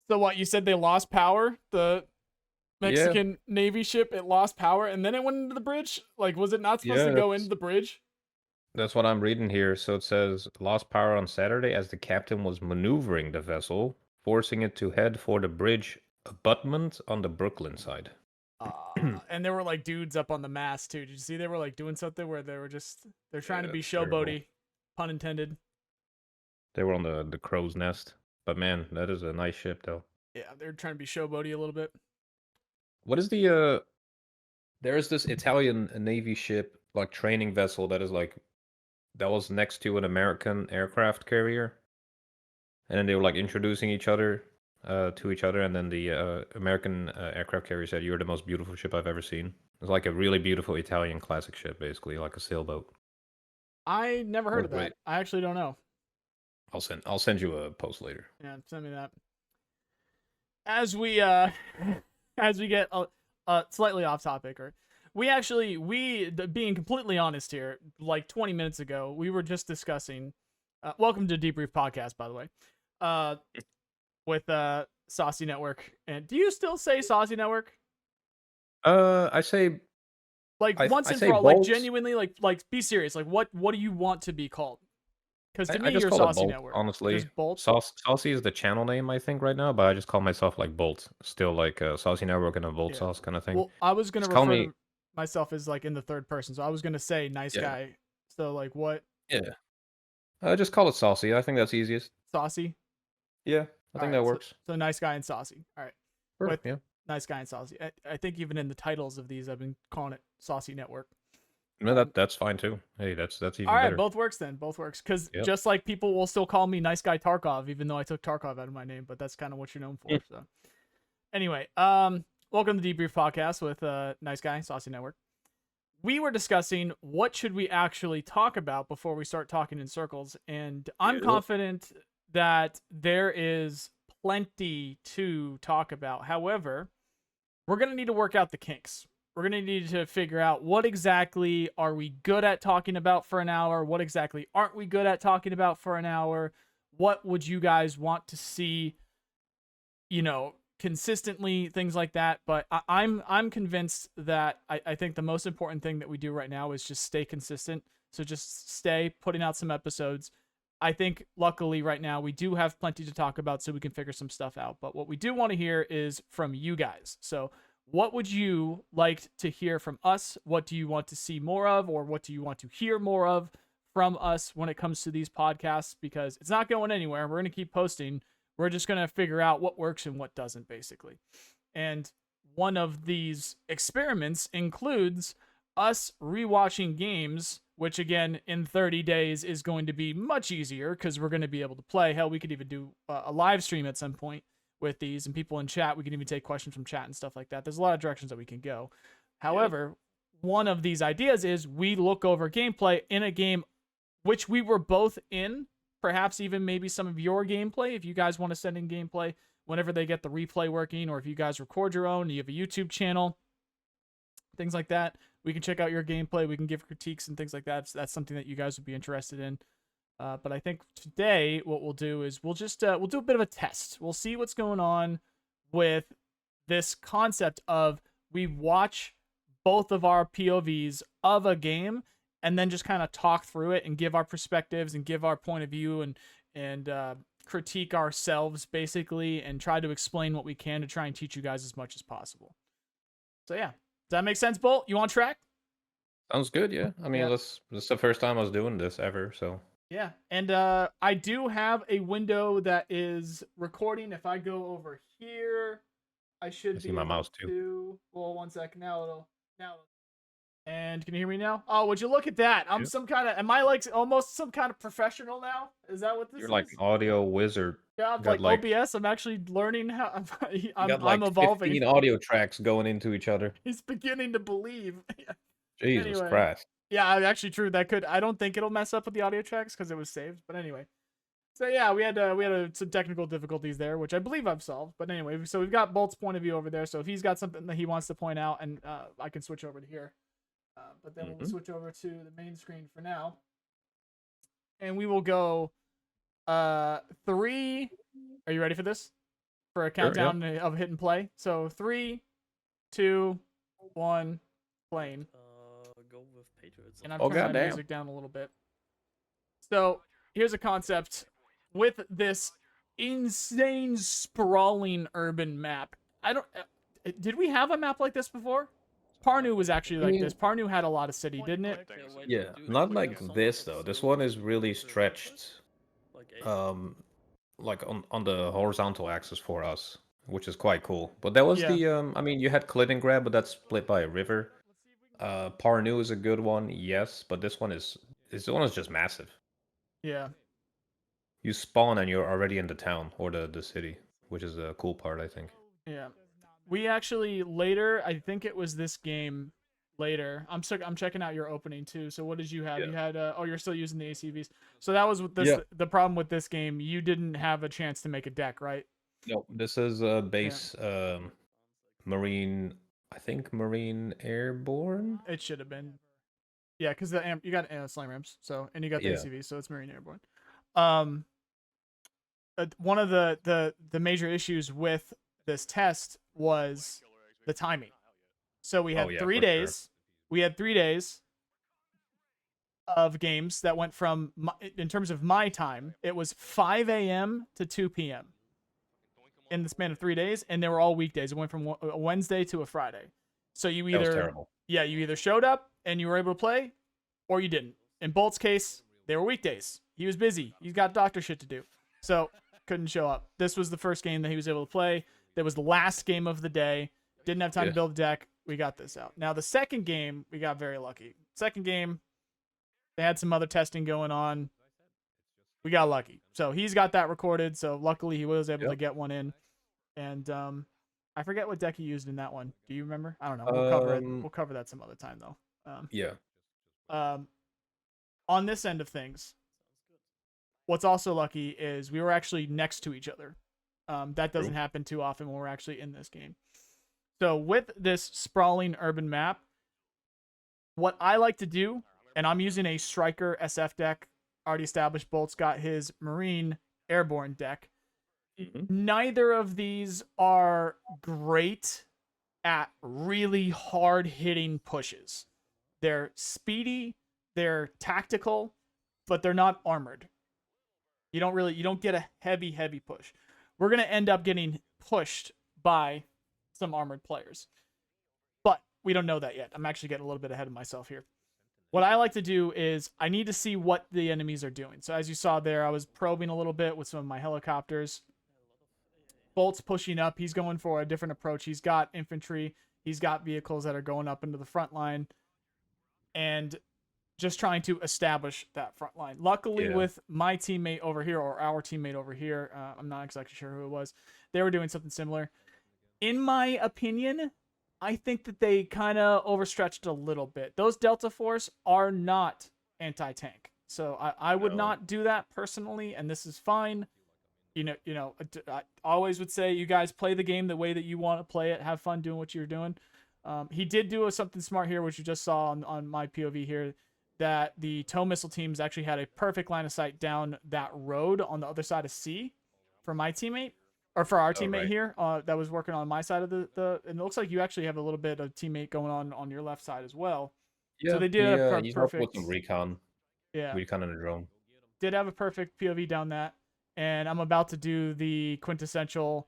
So what, you said they lost power? The Yeah, Mexican Navy ship, it lost power and then it went into the bridge? Like, was it not supposed to yeah, go into the bridge? that's what I'm reading here. So it says lost power on Saturday as the captain was maneuvering the vessel, forcing it to head for the bridge abutment on the Brooklyn side. And there were like dudes up on the mast too. Did you see they were like doing something where they're trying Yeah, to be that's terrible. showboaty, pun intended. They were on the crow's nest. But man, that is a nice ship though. Yeah, they're trying to be showboaty a little bit. What is the there's this Italian Navy ship, like training vessel that is like that was next to an American aircraft carrier. And then they were like introducing each other to each other, and then the American aircraft carrier said, "You're the most beautiful ship I've ever seen." It's like a really beautiful Italian classic ship, basically, like a sailboat. I never heard What of a great! that. I actually don't know. I'll send you a post later. Yeah, send me that. As we as we get slightly off topic, or being completely honest here, like 20 minutes ago, we were just discussing. Welcome to Debrief podcast, by the way. Uh, with Saucy Network, and do you still say Saucy Network? I say Like once I and say for all, like Bolt. genuinely, like be serious. Like what do you want to be called? Because to I me, just you're call it Saucy Bolt, Network. honestly. Just Bolt. Saucy is the channel name, I think, right now, but I just call myself like Bolt. Still like Saucy Network and a Bolt Yeah. Sauce kind of thing. Well, I was gonna Just call refer me. to myself as like in the third person, so I was gonna say nice Yeah, guy. So like what? yeah. Just call it Saucy. I think that's easiest. Saucy. Yeah, I All think right. that So works. nice guy and saucy. All right. Sure. With Yeah. nice guy and saucy. I think even in the titles of these, I've been calling it Saucy Network. No, Um, that's fine too. Hey, that's all even right, better. both works then. Both works because Yep. just like people will still call me nice guy Tarkov, even though I took Tarkov out of my name, but that's kind of what you're known Mm. for. So anyway, welcome to the Debrief podcast with nice guy Saucy Network. We were discussing what should we actually talk about before we start talking in circles, and I'm Yep. confident that there is plenty to talk about. However, we're going to need to work out the kinks. We're going to need to figure out what exactly are we good at talking about for an hour? What exactly aren't we good at talking about for an hour? What would you guys want to see, consistently, things like that. But I'm convinced that I think the most important thing that we do right now is just stay consistent. So just stay putting out some episodes. I think luckily right now we do have plenty to talk about so we can figure some stuff out. But what we do want to hear is from you guys. So what would you like to hear from us? What do you want to see more of, or what do you want to hear more of from us when it comes to these podcasts? Because it's not going anywhere. We're going to keep posting. We're just going to figure out what works and what doesn't, basically. And one of these experiments includes us rewatching games, which again, in 30 days is going to be much easier because we're going to be able to play. Hell, we could even do a live stream at some point with these, and people in chat. We can even take questions from chat and stuff like that. There's a lot of directions that we can go. However, one of these ideas is we look over gameplay in a game which we were both in, perhaps even maybe some of your gameplay if you guys want to send in gameplay whenever they get the replay working, or if you guys record your own, you have a YouTube channel, things like that. We can check out your gameplay. We can give critiques and things like that. That's something that you guys would be interested in. But I think today what we'll do is we'll do a bit of a test. We'll see what's going on with this concept of we watch both of our POVs of a game and then just kind of talk through it and give our perspectives and give our point of view and critique ourselves basically, and try to explain what we can to try and teach you guys as much as possible. So yeah, does that make sense, Bolt? You on track? Sounds good. Yeah. I mean, Yeah. this is the first time I was doing this ever, so Yeah, and I do have a window that is recording. If I go over here, I I should see be my able mouse too. to. Well, 1 second. Now. And can you hear me now? Oh, would you look at that? I'm Yeah. some kind of. Am I like almost some kind of professional now? Is that what this You're like is? an audio wizard. Yeah, I'm You got like like OBS. I'm actually learning how. you got I'm like evolving. 15 audio tracks going into each other. He's beginning to believe. Jesus Anyway, Christ. yeah, actually true. That could. I don't think it'll mess up with the audio tracks because it was saved. But anyway. So yeah, we had some technical difficulties there, which I believe I've solved. But anyway, so we've got Bolt's point of view over there. So if he's got something that he wants to point out, and I can switch over to here. But then we'll Hmm. switch over to the main screen for now, and we will go 3. Are you ready for this? for a Sure, yeah. countdown of hit and play. So 3, 2, 1, playing. Go with Patriots. And I'm Oh, turning my goddamn. music down a little bit. So here's a concept with this insane sprawling urban map. I don't. Did we have a map like this before? Parnu was actually like this. Parnu had a lot of city, didn't it? Yeah, not like this though. This one is really stretched, like on the horizontal axis for us, which is quite cool. But that was Yeah. the I mean, you had Kaliningrad, but that's split by a river. Parnu is a good one, yes, but this one is just massive. Yeah. You spawn and you're already in the town or the city, which is a cool part, I think. Yeah. We actually later, I think it was this game later. I'm checking out your opening too. So what did you have? Yeah. You had oh, you're still using the ACVs. So that was with this Yeah. the problem with this game. You didn't have a chance to make a deck, right? No, this is base Marine, I think Marine Airborne. It should have been. Yeah, because you got slam ramps, so and you got the ACV, so it's Marine Airborne. One of the major issues with this test was the timing. So we had 3 days. Sure. We had 3 days of games that went from, in terms of my time, it was 5 a.m. to 2 p.m. in the span of 3 days, and they were all weekdays. It went from a Wednesday to a Friday. So you either, that was terrible. Yeah, you either showed up and you were able to play, or you didn't. In Bolt's case, they were weekdays. He was busy. He's got doctor shit to do, so couldn't show up. This was the first game that he was able to play. That was the last game of the day. Didn't have time to build a deck. We got this out. Now the second game, we got very lucky. Second game, they had some other testing going on. We got lucky. So he's got that recorded. So luckily he was able to get one in. And I forget what deck he used in that one. Do you remember? I don't know. We'll cover it. We'll cover that some other time though. Yeah. On this end of things, what's also lucky is we were actually next to each other. That doesn't happen too often when we're actually in this game. So with this sprawling urban map, what I like to do, and I'm using a Striker SF deck, already established. Bolt's got his Marine Airborne deck. Neither of these are great at really hard-hitting pushes. They're speedy, they're tactical, but they're not armored. You don't get a heavy push. We're going to end up getting pushed by some armored players. But we don't know that yet. I'm actually getting a little bit ahead of myself here. What I like to do is I need to see what the enemies are doing. So as you saw there, I was probing a little bit with some of my helicopters. Bolt's pushing up. He's going for a different approach. He's got infantry. He's got vehicles that are going up into the front line. And just trying to establish that front line. Luckily, with my teammate over here, or our teammate over here, I'm not exactly sure who it was, they were doing something similar. In my opinion, I think that they kind of overstretched a little bit. Those Delta Force are not anti-tank. So I would not do that personally, and this is fine. I always would say you guys play the game the way that you want to play it. Have fun doing what you're doing. He did do something smart here, which you just saw on my POV here, that the tow missile teams actually had a perfect line of sight down that road on the other side of C for my teammate, or for our teammate here that was working on my side of the and it looks like you actually have a little bit of teammate going on your left side as well. Yeah, so they did have a perfect with some recon. Yeah. Recon in a drone. Did have a perfect POV down that. And I'm about to do the quintessential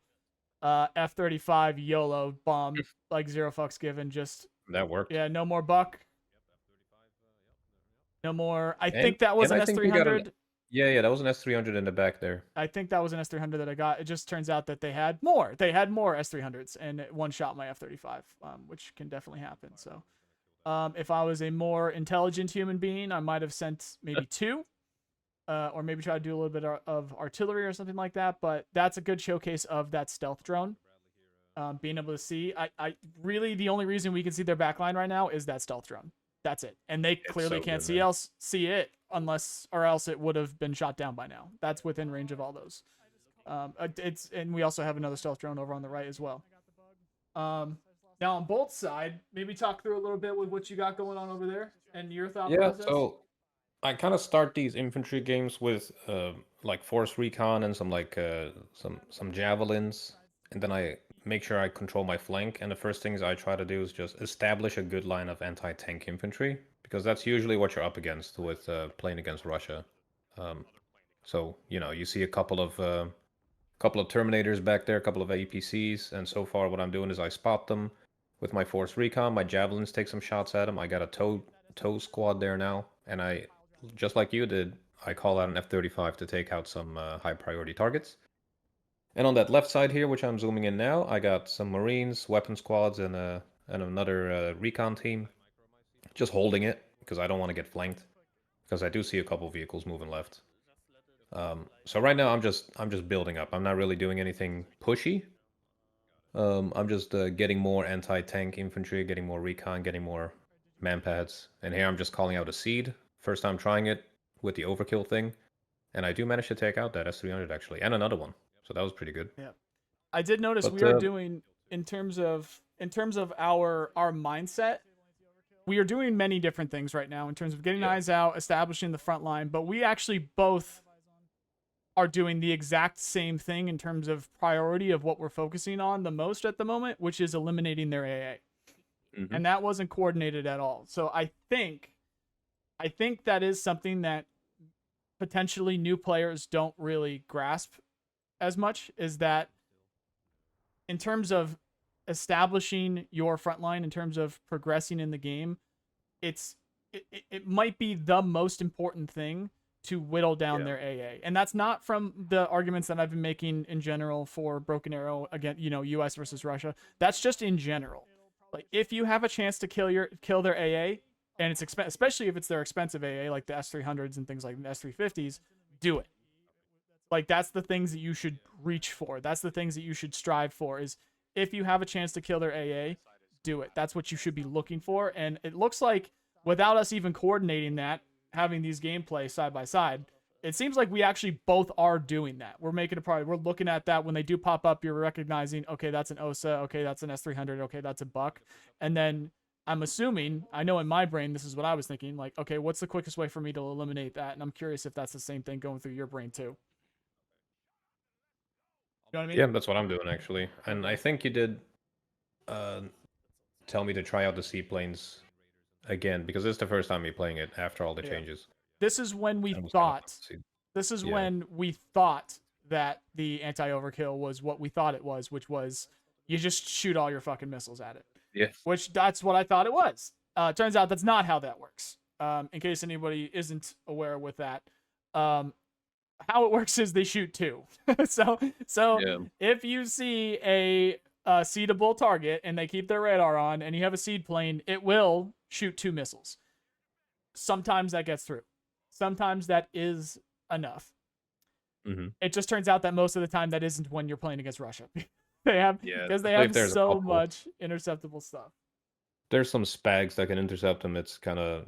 F-35 YOLO bomb, like zero fucks given. Just that worked. Yeah, no more buck. No more. I think that was an S300. Yeah, that was an S300 in the back there. I think that was an S300 that I got. It just turns out that they had more. They had more S300s and it one-shot my F-35, which can definitely happen. So if I was a more intelligent human being, I might have sent maybe 2. Or maybe try to do a little bit of artillery or something like that. But that's a good showcase of that stealth drone. Being able to see. I really, the only reason we can see their backline right now is that stealth drone. That's it. And they clearly can't see it unless, or else it would have been shot down by now. That's within range of all those. And we also have another stealth drone over on the right as well. Now on both side, maybe talk through a little bit with what you got going on over there and your thought process. So I kind of start these infantry games with like force recon and some like some javelins, and then I make sure I control my flank. And the first things I try to do is just establish a good line of anti-tank infantry, because that's usually what you're up against with playing against Russia. So you see a couple of Terminators back there, a couple of APCs, and so far what I'm doing is I spot them with my Force Recon. My Javelins take some shots at them. I got a tow squad there now, and I, just like you did, I call out an F-35 to take out some high priority targets. And on that left side here, which I'm zooming in now, I got some Marines, weapon squads, and another recon team, just holding it because I don't want to get flanked, because I do see a couple vehicles moving left. So right now I'm just building up. I'm not really doing anything pushy. I'm just getting more anti-tank infantry, getting more recon, getting more manpads. And here I'm just calling out a seed. First time trying it with the overkill thing, and I do manage to take out that S300 actually, and another one. So that was pretty good. Yeah, I did notice But we are doing in terms of our mindset. We are doing many different things right now in terms of getting eyes out, establishing the front line, but we actually both are doing the exact same thing in terms of priority of what we're focusing on the most at the moment, which is eliminating their AA. And that wasn't coordinated at all. So I think that is something that potentially new players don't really grasp as much, is that in terms of establishing your front line, in terms of progressing in the game, it might be the most important thing to whittle down their AA. And that's not from the arguments that I've been making in general for Broken Arrow, again, US versus Russia. That's just in general. Like, if you have a chance to kill their AA, and it's especially if it's their expensive AA, like the S300s and things like the S350s, do it. Like, that's the things that you should reach for. That's the things that you should strive for, is if you have a chance to kill their AA, do it. That's what you should be looking for. And it looks like, without us even coordinating that, having these gameplay side by side, it seems like we actually both are doing that. We're making a priority. We're looking at that. When they do pop up, you're recognizing, okay, that's an OSA. Okay, that's an S300. Okay, that's a buck. And then I'm assuming, I know in my brain, this is what I was thinking, like, okay, what's the quickest way for me to eliminate that? And I'm curious if that's the same thing going through your brain too. You know what I mean? Yeah, that's what I'm doing actually. And I think you did tell me to try out the seaplanes again, because this is the first time you're playing it after all the changes. This is when we thought. This is when we thought that the anti-overkill was what we thought it was, which was you just shoot all your fucking missiles at it. Yes. Which that's what I thought it was. Turns out that's not how that works. In case anybody isn't aware with that, how it works is they shoot two. so if you see a seedable target and they keep their radar on, and you have a seed plane, it will shoot two missiles. Sometimes that gets through. Sometimes that is enough. It just turns out that most of the time that isn't when you're playing against Russia. They have so much interceptable stuff. There's some spags that can intercept them. It's kind of,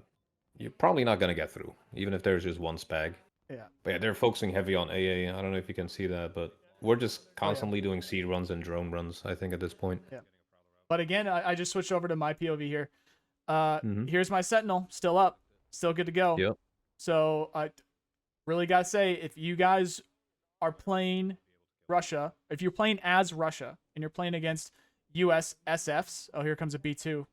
you're probably not gonna get through, even if there's just one spag. Yeah. But yeah, they're focusing heavy on AA. I don't know if you can see that, but we're just constantly doing seed runs and drone runs, I think, at this point. Yeah. But again, I just switched over to my POV here. Here's my Sentinel, still up, still good to go. Yep. So I really gotta say, if you guys are playing Russia, if you're playing as Russia and you're playing against US SFs, oh, here comes a B2. Is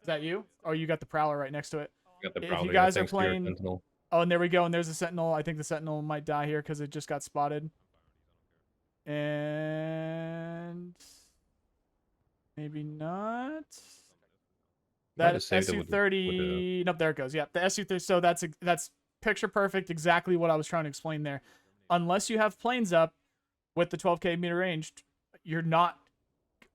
that you? Or you got the Prowler right next to it? Got the Prowler, if you guys are playing, oh, and there we go, and there's a Sentinel. I think the Sentinel might die here because it just got spotted. And maybe not. That SU-30. Nope, there it goes. Yeah, the SU-30. So that's picture perfect. Exactly what I was trying to explain there. Unless you have planes up with the 12k meter range, you're not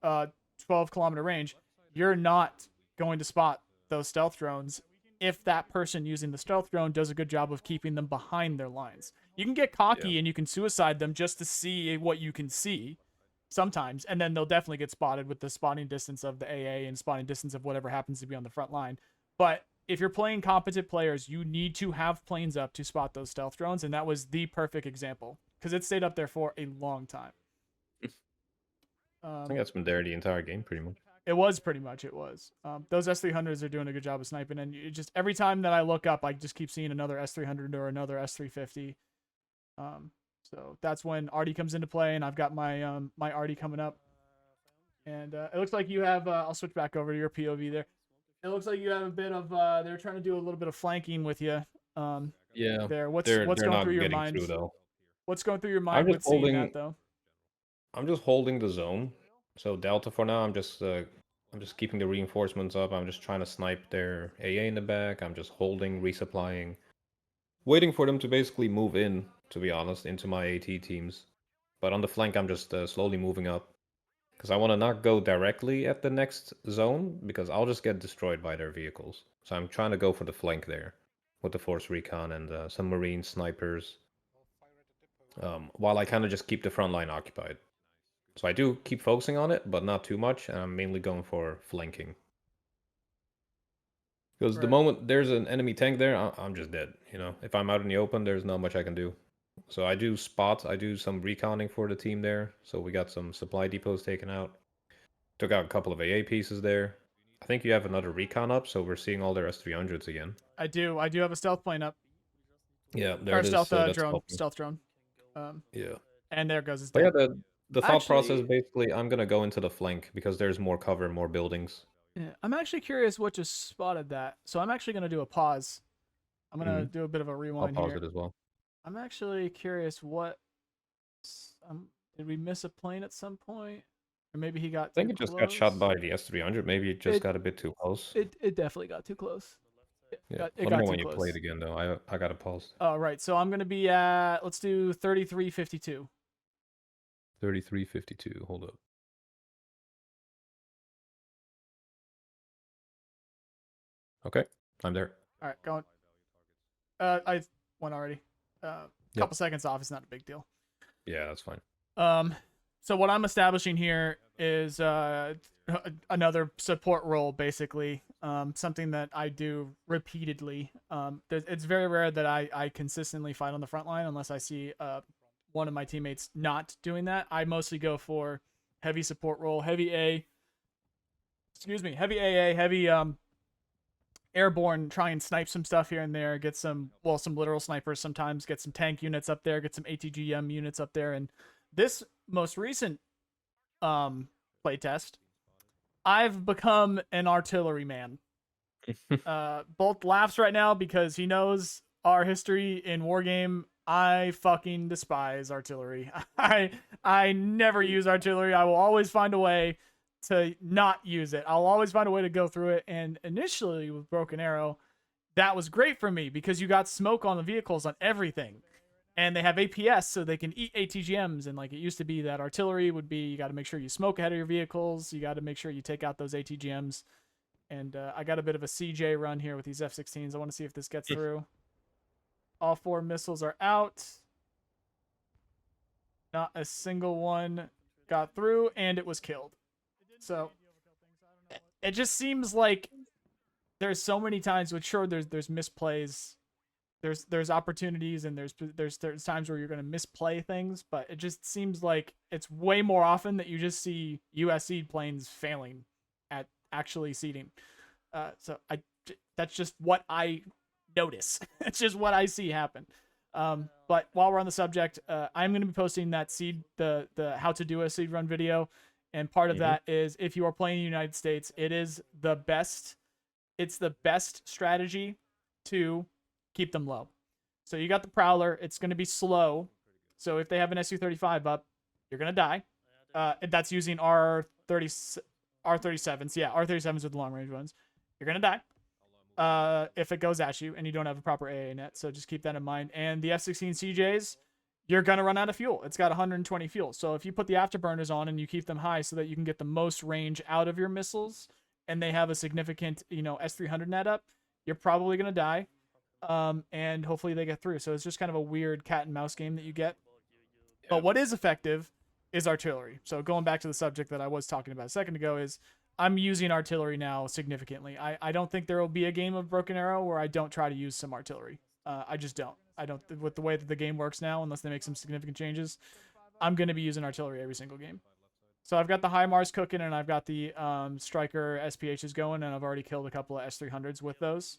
12 kilometer range. You're not going to spot those stealth drones if that person using the stealth drone does a good job of keeping them behind their lines. You can get cocky and you can suicide them just to see what you can see sometimes, and then they'll definitely get spotted with the spotting distance of the AA and spotting distance of whatever happens to be on the front line. But if you're playing competent players, you need to have planes up to spot those stealth drones, and that was the perfect example because it stayed up there for a long time. I think that's been there the entire game, pretty much. It was pretty much. It was. Those S300s are doing a good job of sniping, and you just every time that I look up, I just keep seeing another S300 or another S350. So So that's when Artie comes into play, and I've got my my Artie coming up. And it looks like you have. I'll switch back over to your POV there. It looks like you have a bit of. They're trying to do a little bit of flanking with you. Yeah, There. What's they're going through not your getting mind? through though. What's going through your I'm mind just with seeing holding. that though? I'm just holding the zone. So Delta for now. I'm just keeping the reinforcements up. I'm just trying to snipe their AA in the back. I'm just holding, resupplying, waiting for them to basically move in. To be honest, into my AT teams. But on the flank, I'm just slowly moving up because I want to not go directly at the next zone because I'll just get destroyed by their vehicles. So I'm trying to go for the flank there with the force recon and some marine snipers. While I kind of just keep the front line occupied. So I do keep focusing on it, but not too much, and I'm mainly going for flanking. Because the Right. moment there's an enemy tank there, I'm just dead. You know, if I'm out in the open, there's not much I can do. So I do some reconning for the team there. So we got some supply depots taken out. Took out a couple of AA pieces there. I think you have another recon up, so we're seeing all their S300s again. I do. I do have a stealth plane up. Yeah, there Or it is. stealth So that's drone. helping. Stealth drone. Yeah. And there goes his But yeah, dead. the thought process Actually, basically, I'm gonna go into the flank because there's more cover, more buildings. yeah, I'm actually curious what just spotted that. So I'm actually gonna do a pause. I'm gonna Hmm. do a bit of a I'll rewind pause here. it as well. I'm actually curious what. Did we miss a plane at some point, or maybe he got I too think it just got shot close? by the S300. Maybe it just It got a bit too close. it definitely got too close. Yeah. It Let me got know too when you play it close. again, though. I got it paused. Oh right, so I'm gonna be at, let's do 3352. 3352. Hold up. Okay, I'm there. All right, going. I won already. Yep. Couple seconds off is not a big deal. Yeah, that's fine. So what I'm establishing here is another support role, basically. Something that I do repeatedly. It's very rare that I consistently fight on the front line unless I see one of my teammates not doing that. I mostly go for heavy support role, heavy A. Excuse me, heavy AA, heavy airborne. Try and snipe some stuff here and there. Get some literal snipers sometimes. Get some tank units up there. Get some ATGM units up there. And this most recent playtest, I've become an artillery man. Bolt laughs right now because he knows our history in Wargame. I fucking despise artillery. I never use artillery. I will always find a way to not use it. I'll always find a way to go through it. And initially with Broken Arrow, that was great for me because you got smoke on the vehicles on everything. And they have APS, so they can eat ATGMs. And like it used to be that artillery would be, you got to make sure you smoke ahead of your vehicles. You got to make sure you take out those ATGMs. And I got a bit of a CJ run here with these F-16s. I want to see if this gets through. All 4 missiles are out. Not a single one got through, and it was killed. So it just seems like there's so many times, which sure there's misplays, there's opportunities, and there's times where you're gonna misplay things, but it just seems like it's way more often that you just see US seed planes failing at actually seeding. So that's just what I notice. It's just what I see happen. But while we're on the subject, I'm going to be posting that seed, the how to do a seed run video, and part of that is if you are playing in the United States, it is the best. It's the best strategy to keep them low. So you got the Prowler. It's going to be slow. So if they have an SU-35 up, you're going to die. That's using R37s. Yeah, R37s with the long range ones. You're going to die if it goes at you and you don't have a proper AA net. So just keep that in mind. And the F-16 CJs, you're going to run out of fuel. It's got 120 fuel. So if you put the afterburners on and you keep them high so that you can get the most range out of your missiles, and they have a significant, S300 net up, you're probably going to die. And hopefully they get through. So it's just kind of a weird cat and mouse game that you get. Yeah. But what is effective is artillery. So going back to the subject that I was talking about a second ago is I'm using artillery now significantly. I don't think there will be a game of Broken Arrow where I don't try to use some artillery. I just don't. I don't, with the way that the game works now, unless they make some significant changes, I'm going to be using artillery every single game. So I've got the HIMARS cooking, and I've got the Striker SPHs going, and I've already killed a couple of S300s with those.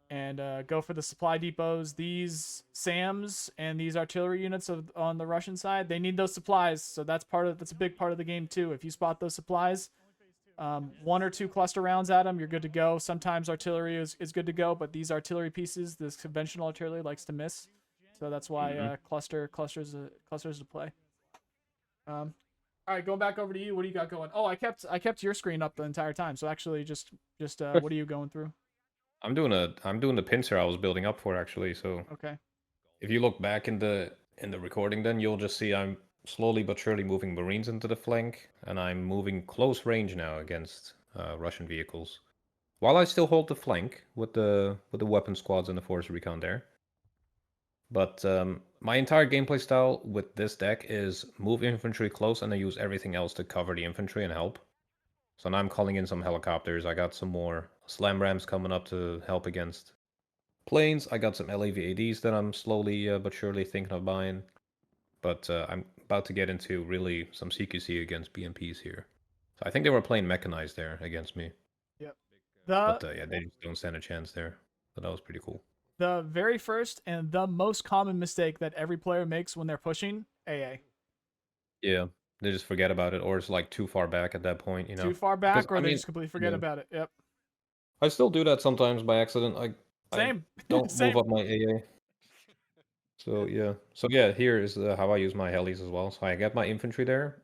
and go for the supply depots. These SAMs and these artillery units on the Russian side, they need those supplies. So that's a big part of the game too. If you spot those supplies, 1 or 2 cluster rounds at them, you're good to go. Sometimes artillery is good to go, but these artillery pieces, this conventional artillery likes to miss. So that's why clusters to play. All right, going back over to you. What do you got going? Oh, I kept your screen up the entire time. So actually, just what are you going through? I'm doing the pincer I was building up for actually. So Okay. if you look back in the recording, then you'll just see I'm slowly but surely moving Marines into the flank, and I'm moving close range now against Russian vehicles. While I still hold the flank with the weapon squads and the force recon there. But my entire gameplay style with this deck is move infantry close and then use everything else to cover the infantry and help. So now I'm calling in some helicopters. I got some more slam rams coming up to help against planes. I got some LAV-ADs that I'm slowly but surely thinking of buying. But I'm about to get into really some CQC against BMPs here. So I think they were playing mechanized there against me. Yep. But yeah, they just don't stand a chance there. But that was pretty cool. The very first and the most common mistake that every player makes when they're pushing AA. Yeah, they just forget about it, or it's like too far back at that point, Too far back, Because, or I they mean, just completely forget yeah. about it. Yep. I still do that sometimes by accident. I Same. don't Same. move up my AA. So yeah, here is how I use my helis as well. So I get my infantry there.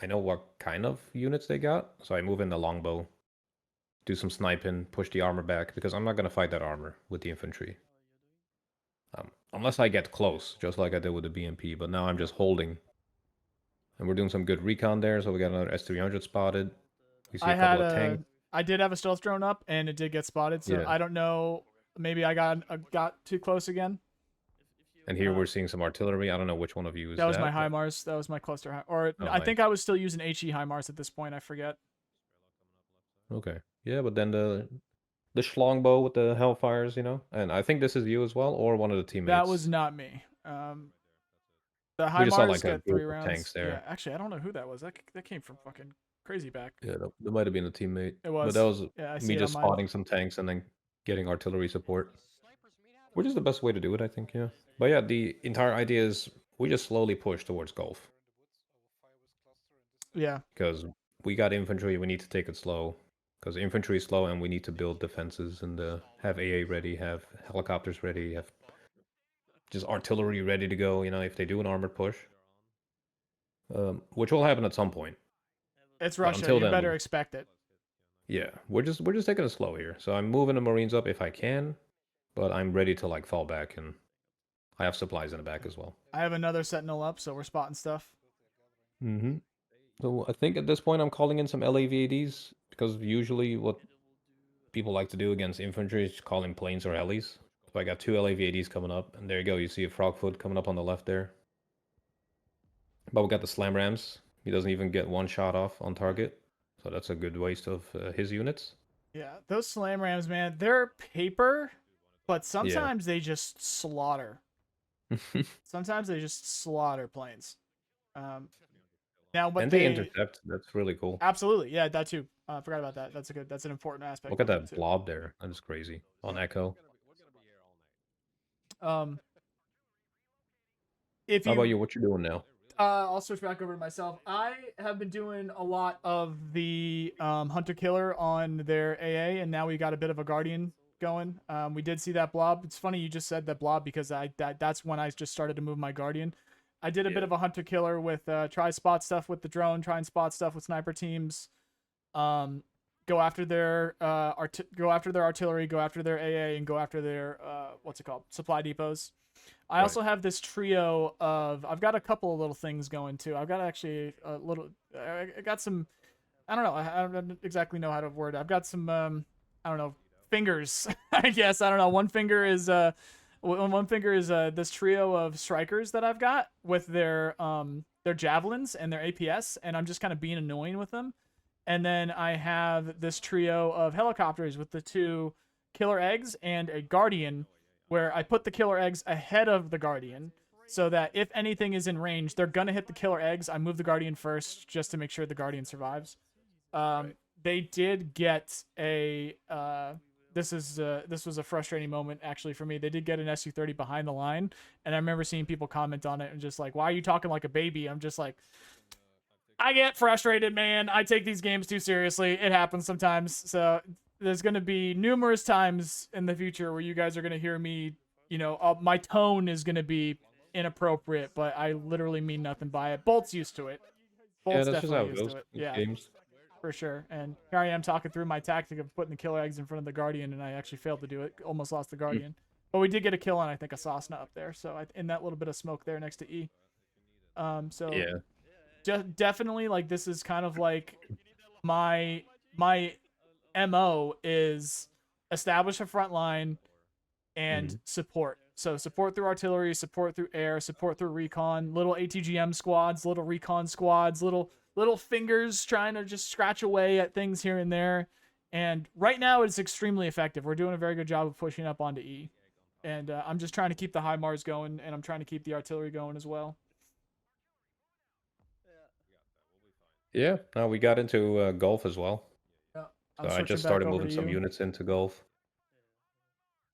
I know what kind of units they got, so I move in the longbow, do some sniping, push the armor back because I'm not gonna fight that armor with the infantry. Unless I get close, just like I did with the BMP. But now I'm just holding, and we're doing some good recon there. So we got another S300 spotted. We see a couple of tanks. I did have a stealth drone up, and it did get spotted. So Yeah. I don't know. Maybe I got too close again. And here we're seeing some artillery. I don't know which one of you is that. Was my but- HIMARS. That was my cluster. Or Oh, I nice. think I was still using HE HIMARS at this point. I forget. Okay. Yeah, but then the Schlongbow with the Hellfires, and I think this is you as well, or one of the teammates. That was not me. The We just saw HIMARS like a get 3 group of rounds. tanks there. Yeah, actually, I don't know who that was. That came from fucking crazy back. Yeah, that might have been a teammate. It was. But that was Yeah, I see me it just on mine. spotting some tanks and then getting artillery support. Which is the best way to do it, I think, yeah. But yeah, the entire idea is we just slowly push towards Gulf. Yeah. Because we got infantry, we need to take it slow. Because infantry is slow and we need to build defenses and have AA ready, have helicopters ready, have just artillery ready to go, if they do an armored push. Which will happen at some point. It's But Russia. until You then, better expect it. Yeah, we're just taking it slow here. So I'm moving the Marines up if I can, but I'm ready to like fall back, and I have supplies in the back as well. I have another Sentinel up, so we're spotting stuff. Mm-hmm. So I think at this point I'm calling in some LAVADs because usually what people like to do against infantry is calling planes or helis. So I got 2 LAVADs coming up, and there you go. You see a Frogfoot coming up on the left there. But we got the Slam Rams. He doesn't even get 1 shot off on target. So that's a good waste of his units. Yeah, those Slam Rams, man, they're paper, but sometimes they just slaughter. Sometimes they just slaughter planes. Now, but and they intercept. That's really cool. Absolutely, yeah, that too. Forgot about that. That's an important aspect. Look at that blob there. That is crazy on Echo. If How about you? What you doing now? I'll switch back over to myself. I have been doing a lot of the hunter killer on their AA, and now we got a bit of a guardian going. We did see that blob. It's funny you just said that blob because that's when I just started to move my guardian. I did a bit of a hunter killer with try spot stuff with the drone, try and spot stuff with sniper teams. Go after their artillery, go after their AA, and go after their supply depots. I also have this trio of. I've got a couple of little things going too. I've got actually a little. I got some. I don't know. I don't exactly know how to word it. I've got some. I don't know. Fingers. I guess I don't know. One finger is this trio of strikers that I've got with their javelins and their APS, and I'm just kind of being annoying with them. And then I have this trio of helicopters with the 2 killer eggs and a guardian, where I put the killer eggs ahead of the guardian, so that if anything is in range, they're gonna hit the killer eggs. I move the guardian first just to make sure the guardian survives. They did get a this was a frustrating moment actually for me. They did get an SU-30 behind the line, and I remember seeing people comment on it and just like, "Why are you talking like a baby?" I'm just like, I get frustrated, man. I take these games too seriously. It happens sometimes. So there's going to be numerous times in the future where you guys are going to hear me, my tone is going to be inappropriate, but I literally mean nothing by it. Bolt's used to it. Yeah, Bolt's that's just how definitely it used goes to it. with Yeah, games. for sure. And here I am talking through my tactic of putting the killer eggs in front of the Guardian, and I actually failed to do it. Almost lost the Guardian. But we did get a kill on, I think, a Sasna up there. So in that little bit of smoke there next to E. So Yeah. definitely like this is kind of like my MO is establish a front line and support. So support through artillery, support through air, support through recon, little ATGM squads, little recon squads, little fingers trying to just scratch away at things here and there. And right now it's extremely effective. We're doing a very good job of pushing up onto E. And I'm just trying to keep the high Mars going, and I'm trying to keep the artillery going as well. Yeah, no, we got into golf as well. Yeah, So I'm I switching just back started over moving to some you. units into golf.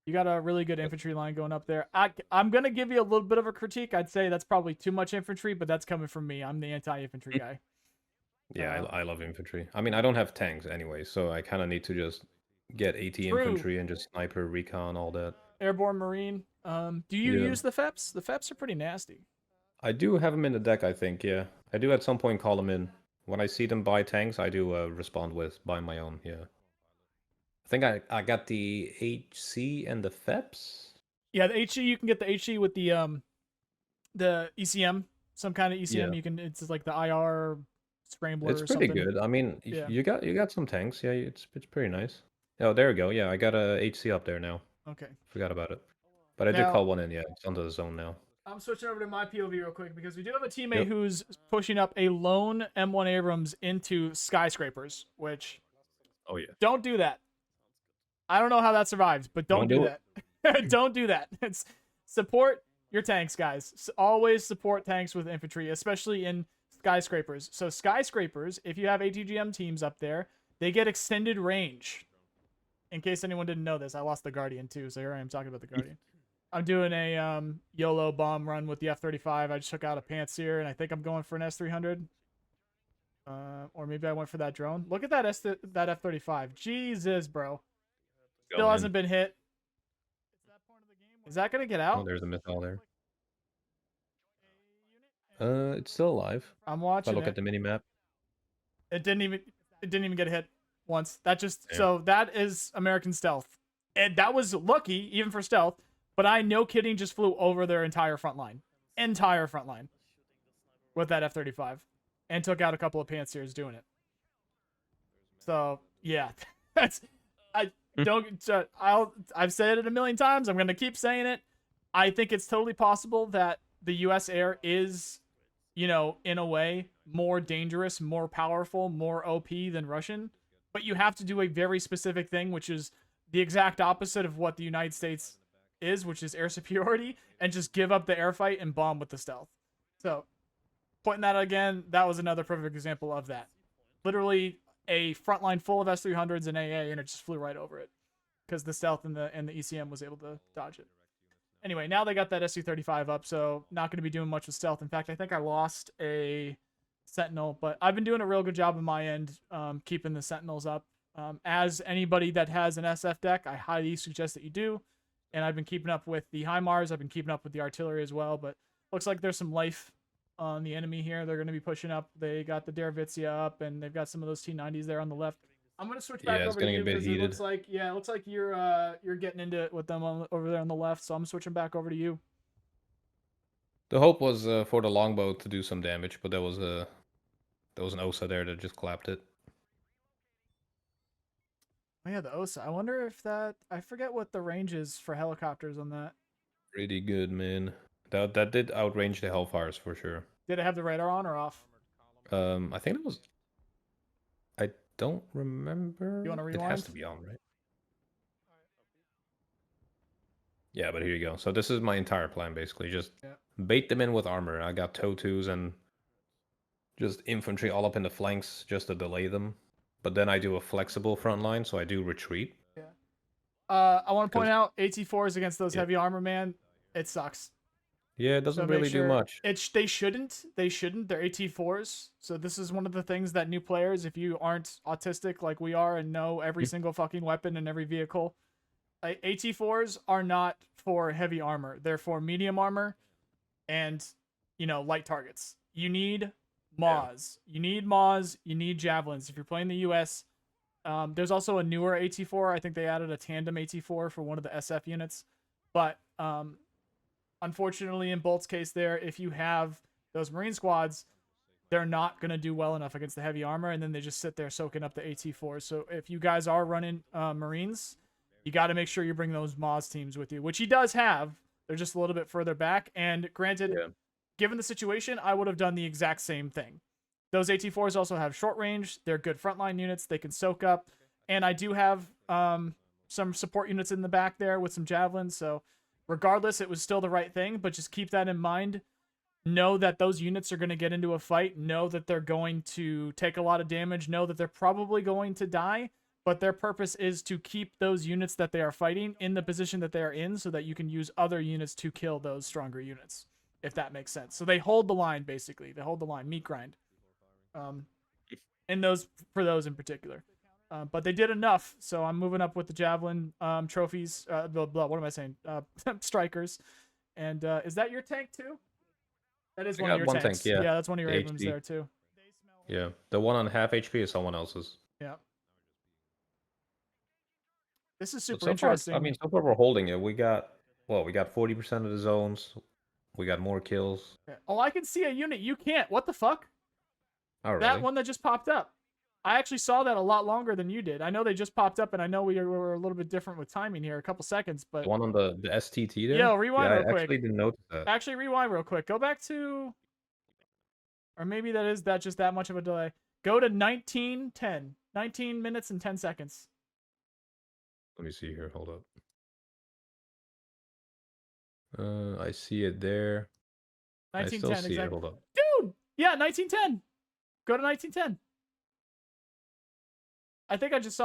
You got a really good infantry line going up there. I'm going to give you a little bit of a critique. I'd say that's probably too much infantry, but that's coming from me. I'm the anti-infantry guy. Yeah, I love infantry. I mean, I don't have tanks anyway, so I kind of need to just get AT True. infantry and just sniper, recon, all that. Airborne Marine. Do you Yeah. use the FEPs? The FEPs are pretty nasty. I do have them in the deck, I think, yeah. I do at some point call them in. When I see them buy tanks, I do respond with buy my own, yeah. I think I got the HC and the FEPs. Yeah, the HE, you can get the HE with the ECM, some kind of ECM. Yeah. You can, it's like the IR scrambler It's or pretty something. good. I mean, Yeah. you got some tanks. Yeah, it's pretty nice. Oh, there we go. Yeah, I got a HC up there now. Okay. Forgot about it. But I did Now, call one in, yeah. It's onto the zone now. I'm switching over to my POV real quick because we do have a teammate Yep. who's pushing up a lone M1 Abrams into skyscrapers, which Oh yeah. don't do that. I don't know how that survives, but don't do that. Don't do that. It's support your tanks, guys. Always support tanks with infantry, especially in skyscrapers. So skyscrapers, if you have ATGM teams up there, they get extended range. In case anyone didn't know this, I lost the Guardian too, so here I am talking about the Guardian. I'm doing a YOLO bomb run with the F-35. I just took out a Pantsir, and I think I'm going for an S-300. Or maybe I went for that drone. Look at that F-35. Jesus, bro. Still hasn't been hit. Is that gonna get out? Oh, there's a missile there. It's still alive. I'm If watching I look it. at the mini map. It didn't even get hit once. That just Yeah. So that is American stealth. And that was lucky, even for stealth, but I no kidding just flew over their entire front line. Entire front line. With that F-35. And took out a couple of Pantsirs doing it. So yeah. That's I've said it a million times. I'm gonna keep saying it. I think it's totally possible that the US Air is, in a way, more dangerous, more powerful, more OP than Russian. But you have to do a very specific thing, which is the exact opposite of what the United States is, which is air superiority, and just give up the air fight and bomb with the stealth. So, pointing that again, that was another perfect example of that. Literally a front line full of S-300s and AA, and it just flew right over it because the stealth and the ECM was able to dodge it. Anyway, now they got that SU-35 up, so not going to be doing much with stealth. In fact, I think I lost a Sentinel, but I've been doing a real good job on my end keeping the Sentinels up. As anybody that has an SF deck, I highly suggest that you do. And I've been keeping up with the HIMARS. I've been keeping up with the artillery as well, but looks like there's some life on the enemy here. They're going to be pushing up. They got the Derevitsia up, and they've got some of those T-90s there on the left. I'm going to switch back over to you because it looks like you're getting into it with them over there on the left. So I'm switching back over to you. The hope was for the longbow to do some damage, but there was an OSA there that just clapped it. Oh yeah, the OSA. I wonder if I forget what the range is for helicopters on that. Pretty good, man. That did outrange the Hellfires for sure. Did it have the radar on or off? I think it was. I don't remember. You want to rewind? It has to be on, right? Yeah, but here you go. So this is my entire plan, basically. Just bait them in with armor. I got TOW2s and just infantry all up in the flanks just to delay them. But then I do a flexible front line, so I do retreat. Yeah. I want to point 'Cause- out AT4s against those Yeah. heavy armor, man. It sucks. Yeah, it So doesn't make really do sure much. they shouldn't. They shouldn't. They're AT4s. So this is one of the things that new players, if you aren't autistic like we are and know every single fucking weapon and every vehicle, AT4s are not for heavy armor. They're for medium armor and light targets. You need Maws. You need Maws. You need javelins. If you're playing the US, there's also a newer AT4. I think they added a tandem AT4 for one of the SF units. But unfortunately, in Bolt's case there, if you have those Marine squads, they're not going to do well enough against the heavy armor, and then they just sit there soaking up the AT4s. So if you guys are running Marines, you got to make sure you bring those Moz teams with you, which he does have. They're just a little bit further back. And granted, given the situation, I would have done the exact same thing. Those AT4s also have short range. They're good frontline units. They can soak up. And I do have some support units in the back there with some javelins. So regardless, it was still the right thing. But just keep that in mind. Know that those units are going to get into a fight. Know that they're going to take a lot of damage. Know that they're probably going to die. But their purpose is to keep those units that they are fighting in the position that they are in so that you can use other units to kill those stronger units, if that makes sense. So they hold the line, basically. They hold the line, meat grind. In those, for those in particular. But they did enough, so I'm moving up with the javelin trophies. What am I saying? Strikers. And is that your tank too? That is one of your tanks. Tank, yeah. That's one of your The Abrams HD. there too. Yeah, the one on half HP is someone else's. Yeah. This is But super so interesting. Far, I mean, so far we're holding it. We got 40% of the zones. We got more kills. Yeah. Oh, I can see a unit. You can't. What the fuck? Oh, really? That one that just popped up. I actually saw that a lot longer than you did. I know they just popped up, and I know we were a little bit different with timing here, a couple seconds, but the one on the STT there? Yo, rewind real I quick. actually didn't notice that. Actually, rewind real quick. Go back to, or maybe that just that much of a delay. Go to 19:10. 19 minutes and 10 seconds. Let me see here. Hold up. I see it there. 19:10 I still see exactly. it. Hold up. Dude, yeah, 19:10. Go to 19:10. I think I just.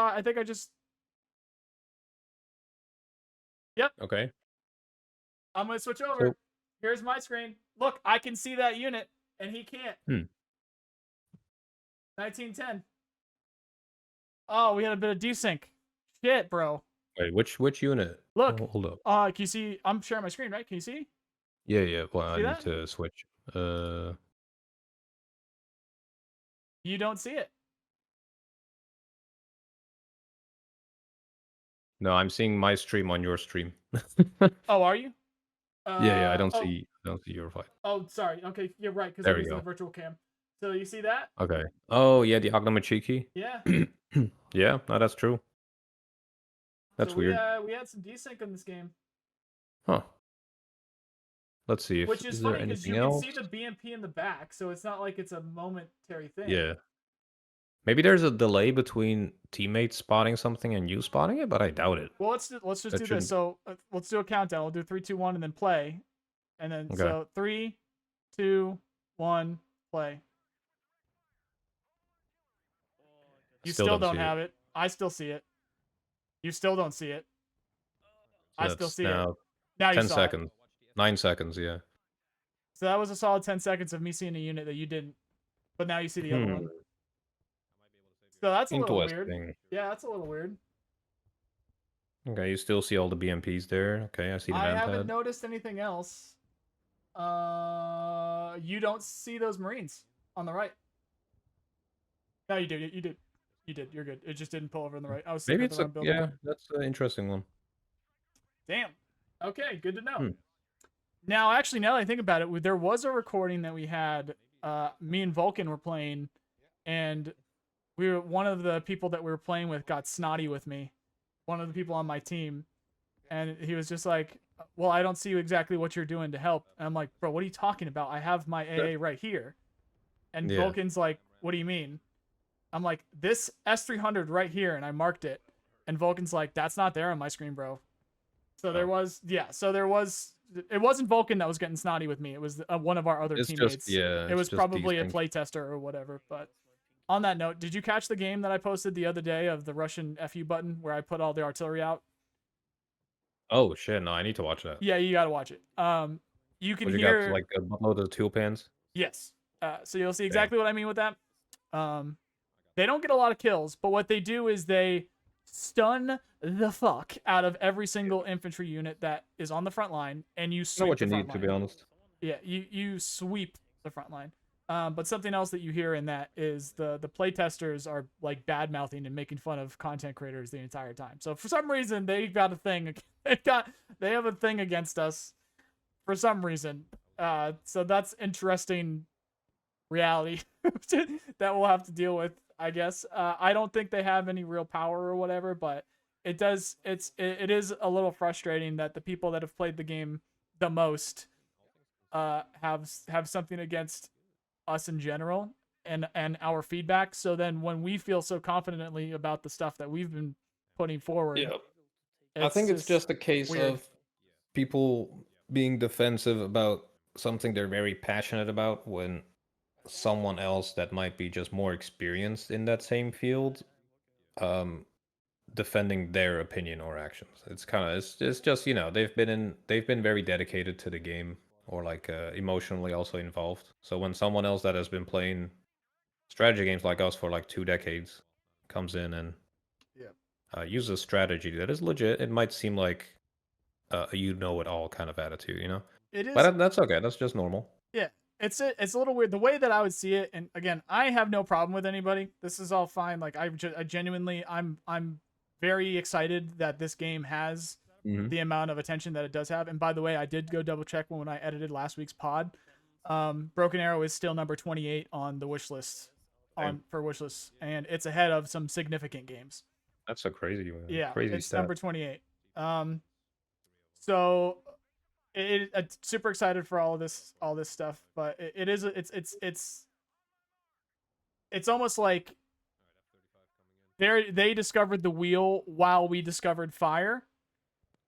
Yep. Okay. I'm gonna switch over. So, Here's my screen. Look, I can see that unit, and he can't. 19:10. Oh, we had a bit of desync. Shit, bro. wait, which unit? Look. Oh, hold up. Can you see? I'm sharing my screen, right? Can you see? Yeah. Well, See I that? need to switch. You don't see it. No, I'm seeing my stream on your stream. Oh, are you? Yeah. I don't see your fight. Oh, sorry. Okay, you're right, because There I'm we using go. the virtual cam. So you see that? Okay. Oh yeah, the Agnomachiki. Yeah. Yeah, no, that's true. That's so weird. We had some desync in this game. Huh. Let's see if Which is there funny because anything you else? can see the BMP in the back, so it's not like it's a momentary thing. Yeah. Maybe there's a delay between teammates spotting something and you spotting it, but I doubt it. Well, let's just That do shouldn't- this. So let's do a countdown. We'll do 3, 2, 1, and then play. And then Okay. so 3, 2, 1, play. You still don't see have it. I still see it. You still don't see it. So I still that's see it. now Now you 10 saw seconds. it. 9 seconds, yeah. So that was a solid 10 seconds of me seeing a unit that you didn't. But now you see the other one. So that's a little weird. Interesting. Yeah, that's a little weird. Okay, you still see all the BMPs there. Okay, I see the I man haven't pad. noticed anything else. You don't see those Marines on the right. No, you did. You did. You did. You're good. It just didn't pull over on the right. I was Maybe it's it's yeah, that's an interesting one. Damn. Okay, good to know. Hmm. Now, actually, now that I think about it, there was a recording that we had. Me and Vulcan were playing, and one of the people that we were playing with got snotty with me. One of the people on my team, and he was just like, "Well, I don't see exactly what you're doing to help." And I'm like, "Bro, what are you talking about? I have my AA right here." And Yeah. Vulcan's like, "What do you mean?" I'm like, "This S300 right here," and I marked it. And Vulcan's like, "That's not there on my screen, bro." So there was, it wasn't Vulcan that was getting snotty with me. It was one of our other teammates. It was probably a playtester or whatever. But on that note, did you catch the game that I posted the other day of the Russian FU button where I put all the artillery out? Oh shit! No, I need to watch that. Yeah, you gotta watch it. You can What you got? hear Like a buttload of tool pans? yes. So you'll see Damn. exactly what I mean with that. Um, they don't get a lot of kills, but what they do is they stun the fuck out of every single infantry unit that is on the front line, and you I know sweep what the you front need, to be line. honest. Yeah, you sweep the front line. But something else that you hear in that is the playtesters are like bad mouthing and making fun of content creators the entire time. So for some reason they got a thing. They have a thing against us for some reason. So that's interesting reality that we'll have to deal with, I guess. I don't think they have any real power or whatever, but it is a little frustrating that the people that have played the game the most have something against us in general and our feedback. So then when we feel so confidently about the stuff that we've been putting forward, Yeah. I it's think it's just a case weird. of people being defensive about something they're very passionate about when someone else that might be just more experienced in that same field um defending their opinion or actions. It's just, they've been very dedicated to the game or like emotionally also involved. So when someone else that has been playing strategy games like us for like 2 decades comes in and Yeah. uses a strategy that is legit, it might seem like a you know it all kind of attitude, you know? It But is. that's okay. That's just normal. Yeah, it's a little weird the way that I would see it. And again, I have no problem with anybody. This is all fine. Like I genuinely, I'm very excited that this game has Hmm. the amount of attention that it does have. And by the way, I did go double check when I edited last week's pod. Broken Arrow is still number 28 on the wish list for wish lists, and it's ahead of some significant games. That's a crazy, Yeah, crazy it's stat. number 28. Um, so I'm super excited for all this stuff, but it is it's almost like they discovered the wheel while we discovered fire,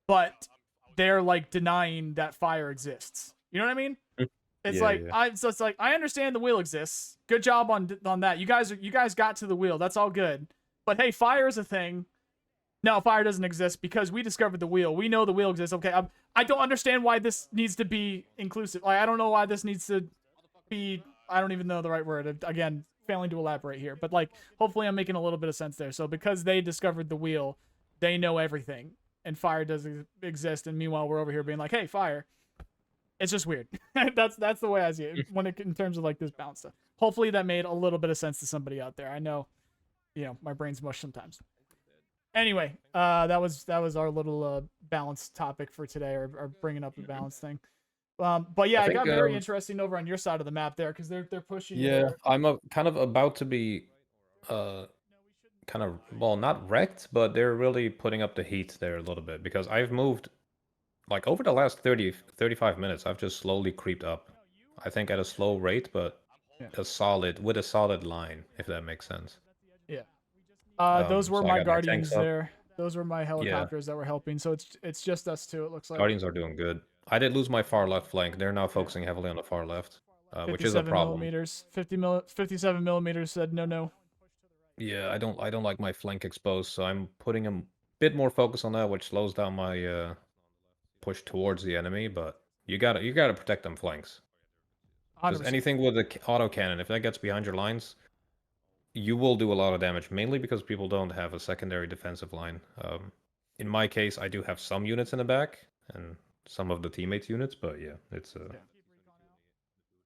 but they're like denying that fire exists. You know what I mean? Mm. It's Yeah, like yeah. it's like I understand the wheel exists. Good job on that. You guys got to the wheel. That's all good. But hey, fire is a thing. No, fire doesn't exist because we discovered the wheel. We know the wheel exists. Okay, I don't understand why this needs to be inclusive. Like I don't know why this needs to be. I don't even know the right word. Again, failing to elaborate here, but like hopefully I'm making a little bit of sense there. So because they discovered the wheel, they know everything, and fire doesn't exist. And meanwhile, we're over here being like, hey, fire. It's just weird. That's the way I see it when in terms of like this balance stuff. Hopefully that made a little bit of sense to somebody out there. I know, my brain's mush sometimes. Anyway, that was our little balance topic for today, or bringing up the balance thing. But yeah, I it think got very interesting over on your side of the map there because they're pushing yeah, your. I'm kind of about to be uh kind of, well, not wrecked, but they're really putting up the heat there a little bit because I've moved like over the last 35 minutes. I've just slowly creeped up. I think at a slow rate, but Yeah. with a solid line, if that makes sense. Yeah. Those were So I my got my tanks guardians up. there. Those were my Yeah, helicopters that were helping. So it's just us two. It looks like Guardians are doing good. I did lose my far left flank. They're now yeah. focusing heavily on the far left, which is a 57 problem. millimeters. 57 millimeters said no. Yeah, I don't like my flank exposed, so I'm putting a bit more focus on that, which slows down my push towards the enemy. But you gotta protect them flanks, because 100%. anything with the auto cannon, if that gets behind your lines, you will do a lot of damage. Mainly because people don't have a secondary defensive line. In my case, I do have some units in the back and some of the teammates' units, but yeah, it's Yeah.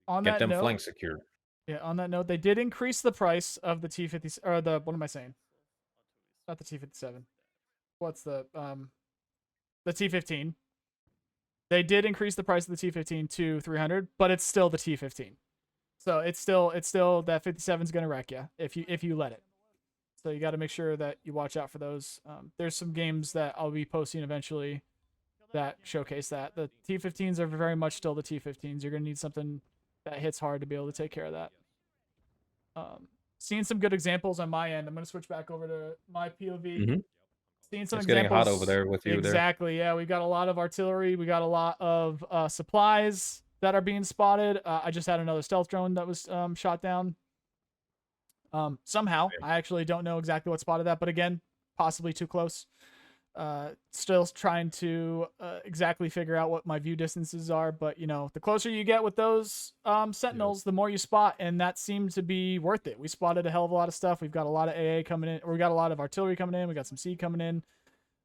On get that them note, flanks secured. yeah. On that note, they did increase the price of the T50 or the what am I saying? Not the T57. What's the T15? They did increase the price of the T15 to 300, but it's still the T15. So it's still that 57 is gonna wreck you if you let it. So you got to make sure that you watch out for those. There's some games that I'll be posting eventually that showcase that. The T15s are very much still the T15s. You're gonna need something that hits hard to be able to take care of that. Seeing some good examples on my end. I'm gonna switch back over to my POV. Hmm. Seeing some It's getting hot over examples. there with you there. Exactly. Yeah, we got a lot of artillery. We got a lot of supplies that are being spotted. I just had another stealth drone that was shot down. Somehow, I actually don't know exactly what spotted that, but again, possibly too close. Still trying to exactly figure out what my view distances are, but the closer you get with those sentinels, the more you spot, and that seemed to be worth it. We spotted a hell of a lot of stuff. We've got a lot of AA coming in, or we got a lot of artillery coming in. We got some C coming in.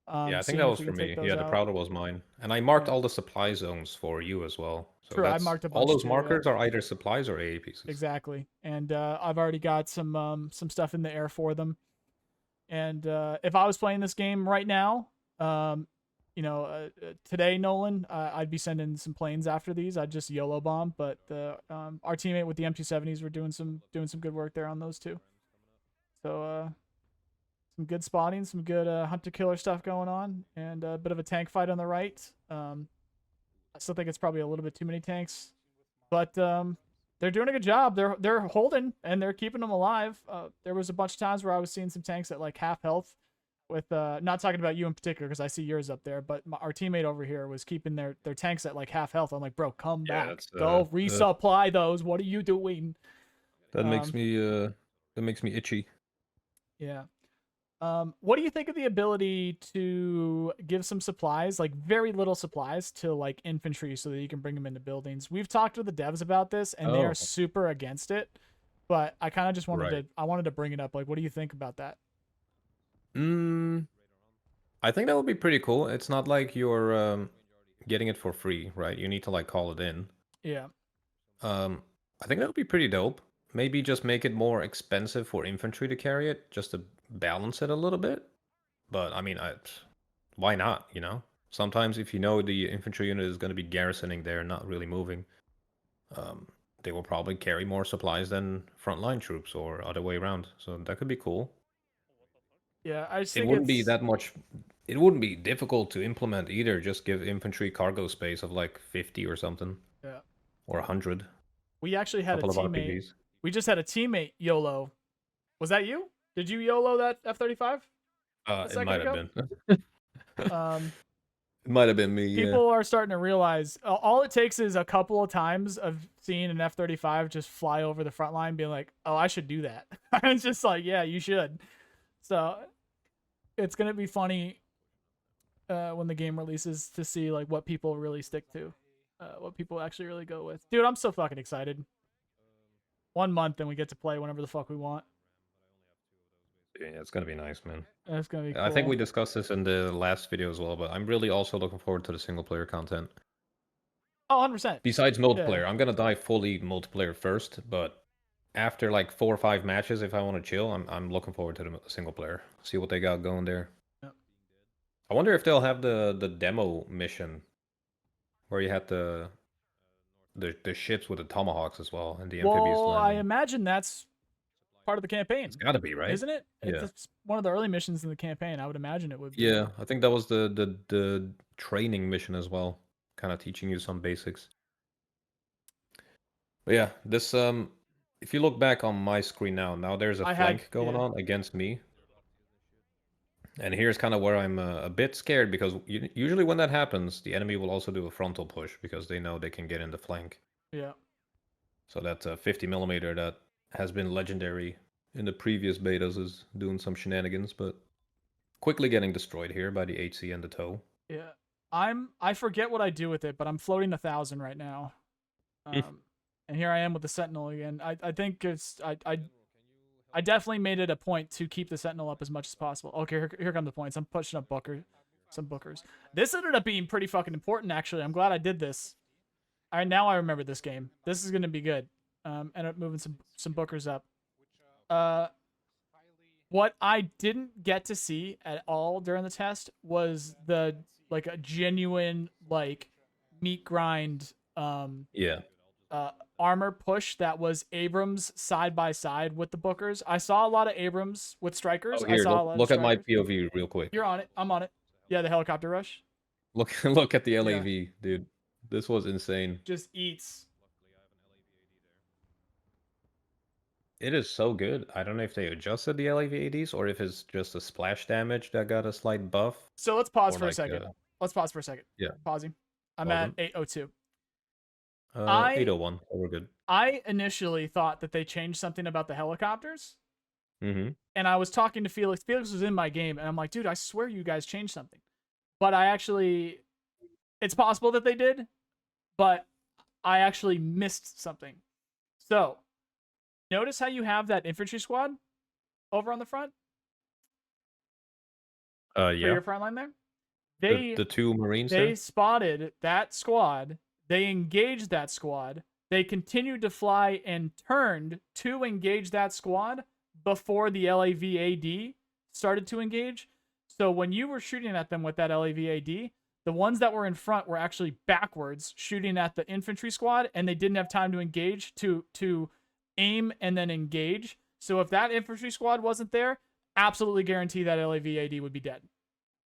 Yeah, I think Seeing that if was we for can take me. those Yeah, the out. Prowler was mine. And I marked Yeah. all the supply zones for you as well. So True, I that's marked a all bunch those too. markers are either supplies or AA pieces. Exactly, and I've already got some stuff in the air for them. And if I was playing this game right now, today, Nolan, I'd be sending some planes after these. I'd just YOLO bomb, but our teammate with the M270s were doing some good work there on those too. So some good spotting, some good hunter killer stuff going on, and a bit of a tank fight on the right. I still think it's probably a little bit too many tanks, but they're doing a good job. They're holding and they're keeping them alive. There was a bunch of times where I was seeing some tanks at like half health. With not talking about you in particular because I see yours up there, but our teammate over here was keeping their tanks at like half health. I'm like, bro, come back, go resupply those. What are you doing? That makes me itchy. Yeah. What do you think of the ability to give some supplies, like very little supplies, to like infantry so that you can bring them into buildings? We've talked to the devs about this, and they are super against it. But I kind of just wanted to bring it up. Like, what do you think about that? I think that would be pretty cool. It's not like you're getting it for free, right? You need to like call it in. Yeah. I think that would be pretty dope. Maybe just make it more expensive for infantry to carry it, just to balance it a little bit. But I mean, why not? Sometimes if you know the infantry unit is going to be garrisoning there, not really moving, they will probably carry more supplies than frontline troops or other way around. So that could be cool. Yeah, I just It think wouldn't be that much. It wouldn't be difficult to implement either. Just give infantry cargo space of like 50 or something. Yeah. Or 100. We actually had a Couple of teammate. RPGs. We just had a teammate YOLO. Was that you? Did you YOLO that F-35? It might have been. It might have been me. People are starting to realize all it takes is a couple of times of seeing an F-35 just fly over the front line, being like, "Oh, I should do that." It's just like, yeah, you should. So it's gonna be funny when the game releases to see like what people really stick to, what people actually really go with. Dude, I'm so fucking excited. 1 month and we get to play whenever the fuck we want. Yeah, it's gonna be nice, man. It's gonna be cool. I think we discussed this in the last video as well, but I'm really also looking forward to the single player content. Oh, 100%. Besides multiplayer, I'm gonna dive fully multiplayer first, but after like 4 or 5 matches, if I want to chill, I'm looking forward to the single player. See what they got going there. Yep. I wonder if they'll have the demo mission where you had the ships with the tomahawks as well and the amphibious landing. I imagine that's part of the campaign. It's got to be, right? Isn't it? Yeah. It's one of the early missions in the campaign. I would imagine it would be. Yeah, I think that was the training mission as well, kind of teaching you some basics. But yeah, this if you look back on my screen now there's a flank going on against me. And here's kind of where I'm a bit scared because usually when that happens, the enemy will also do a frontal push because they know they can get in the flank. Yeah. So that 50mm that has been legendary in the previous betas is doing some shenanigans, but quickly getting destroyed here by the HC and the TOW. Yeah. I forget what I do with it, but I'm floating 1,000 right now. And here I am with the Sentinel again. I think it's I definitely made it a point to keep the Sentinel up as much as possible. Okay, here come the points. I'm pushing up some bookers. This ended up being pretty fucking important, actually. I'm glad I did this. Now I remember this game. This is gonna be good. Ended up moving some bookers up. What I didn't get to see at all during the test was the like a genuine like meat grind armor push that was Abrams side by side with the bookers. I saw a lot of Abrams with strikers. Oh, here, look at my POV real quick. You're on it. I'm on it. Yeah, the helicopter rush. Look at the LAV, dude. This was insane. Just eats. It is so good. I don't know if they adjusted the LAV ADs or if it's just a splash damage that got a slight buff. So let's pause for a second. Let's pause for a second. Yeah. Pausing. I'm at 802. 801. Oh, we're good. I initially thought that they changed something about the helicopters. Mm-hmm. And I was talking to Felix. Felix was in my game, and I'm like, dude, I swear you guys changed something. but it's possible that they did, but I actually missed something. So, notice how you have that infantry squad over on the front for Yeah. your front line there? The two Marines They there? spotted that squad. They engaged that squad. They continued to fly and turned to engage that squad before the LAVAD started to engage. So when you were shooting at them with that LAVAD, the ones that were in front were actually backwards shooting at the infantry squad, and they didn't have time to engage to aim and then engage. So if that infantry squad wasn't there, absolutely guarantee that LAVAD would be dead.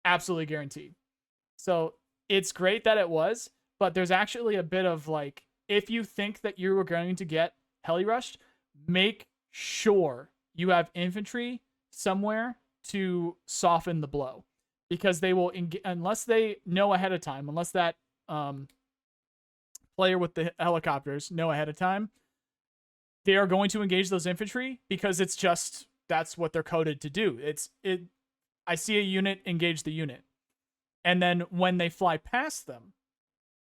Absolutely guaranteed. So it's great that it was, but there's actually a bit of like, if you think that you were going to get heli rushed, make sure you have infantry somewhere to soften the blow, because they will unless they know ahead of time, unless that player with the helicopters know ahead of time, they are going to engage those infantry because it's just that's what they're coded to do. I see a unit, engage the unit. And then when they fly past them,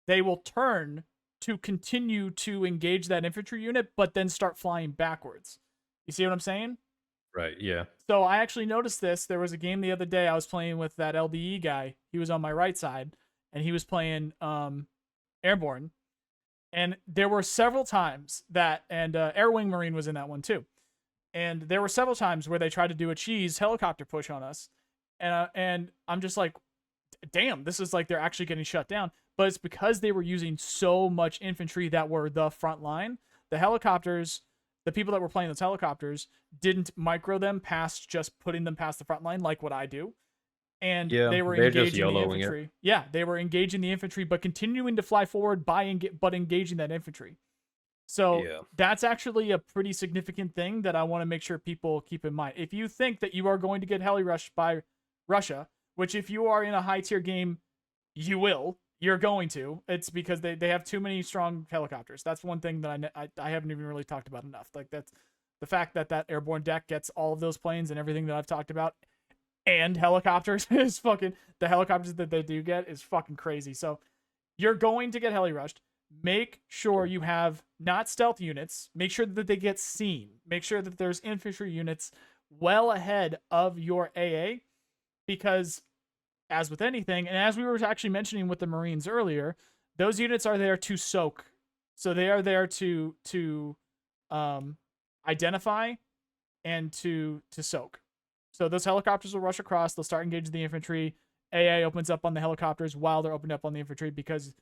they will turn to continue to engage that infantry unit, but then start flying backwards. You see what I'm saying? Right, yeah. So I actually noticed this. There was a game the other day I was playing with that LDE guy. He was on my right side, and he was playing Airborne. And there were several times that, and Air Wing Marine was in that one too. And there were several times where they tried to do a cheese helicopter push on us. And I'm just like, damn, this is like they're actually getting shut down. But it's because they were using so much infantry that were the front line. The helicopters, the people that were playing those helicopters didn't micro them past just putting them past the front line like what I do. And Yeah, they were they're just engaging the YOLOing infantry. it. Yeah, they were engaging the infantry, but continuing to fly forward but engaging that infantry. So Yeah. that's actually a pretty significant thing that I want to make sure people keep in mind. If you think that you are going to get heli rushed by Russia, which if you are in a high tier game, you're going to. It's because they have too many strong helicopters. That's one thing that I haven't even really talked about enough. Like that's the fact that airborne deck gets all of those planes and everything that I've talked about, and helicopters is fucking, the helicopters that they do get is fucking crazy. So you're going to get heli rushed. Make sure you have not stealth units. Make sure that they get seen. Make sure that there's infantry units well ahead of your AA, because as with anything, and as we were actually mentioning with the Marines earlier, those units are there to soak. So they are there to identify and to soak. So those helicopters will rush across. They'll start engaging the infantry. AA opens up on the helicopters while they're opened up on the infantry, because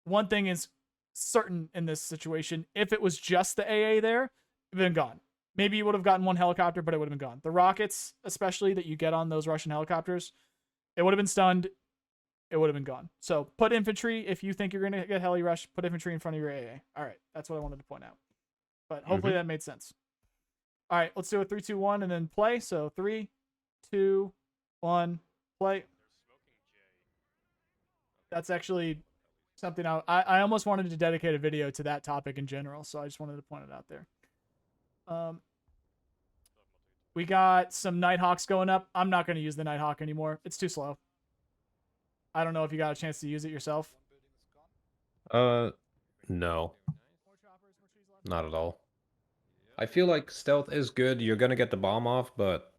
one thing is certain in this situation: if it was just the AA there, it would have been gone. Maybe you would have gotten one helicopter, but it would have been gone. The rockets, especially that you get on those Russian helicopters, it would have been stunned. It would have been gone. So put infantry, if you think you're going to get heli rush, put infantry in front of your AA. All right, that's what I wanted to point out. But hopefully that made sense. All right, let's do a 3, 2, 1, and then play. So 3, 2, 1, play. That's actually something I almost wanted to dedicate a video to that topic in general, so I just wanted to point it out there. We got some Nighthawks going up. I'm not going to use the Nighthawk anymore. It's too slow. I don't know if you got a chance to use it yourself. No. Not at all. I feel like stealth is good. You're gonna get the bomb off, but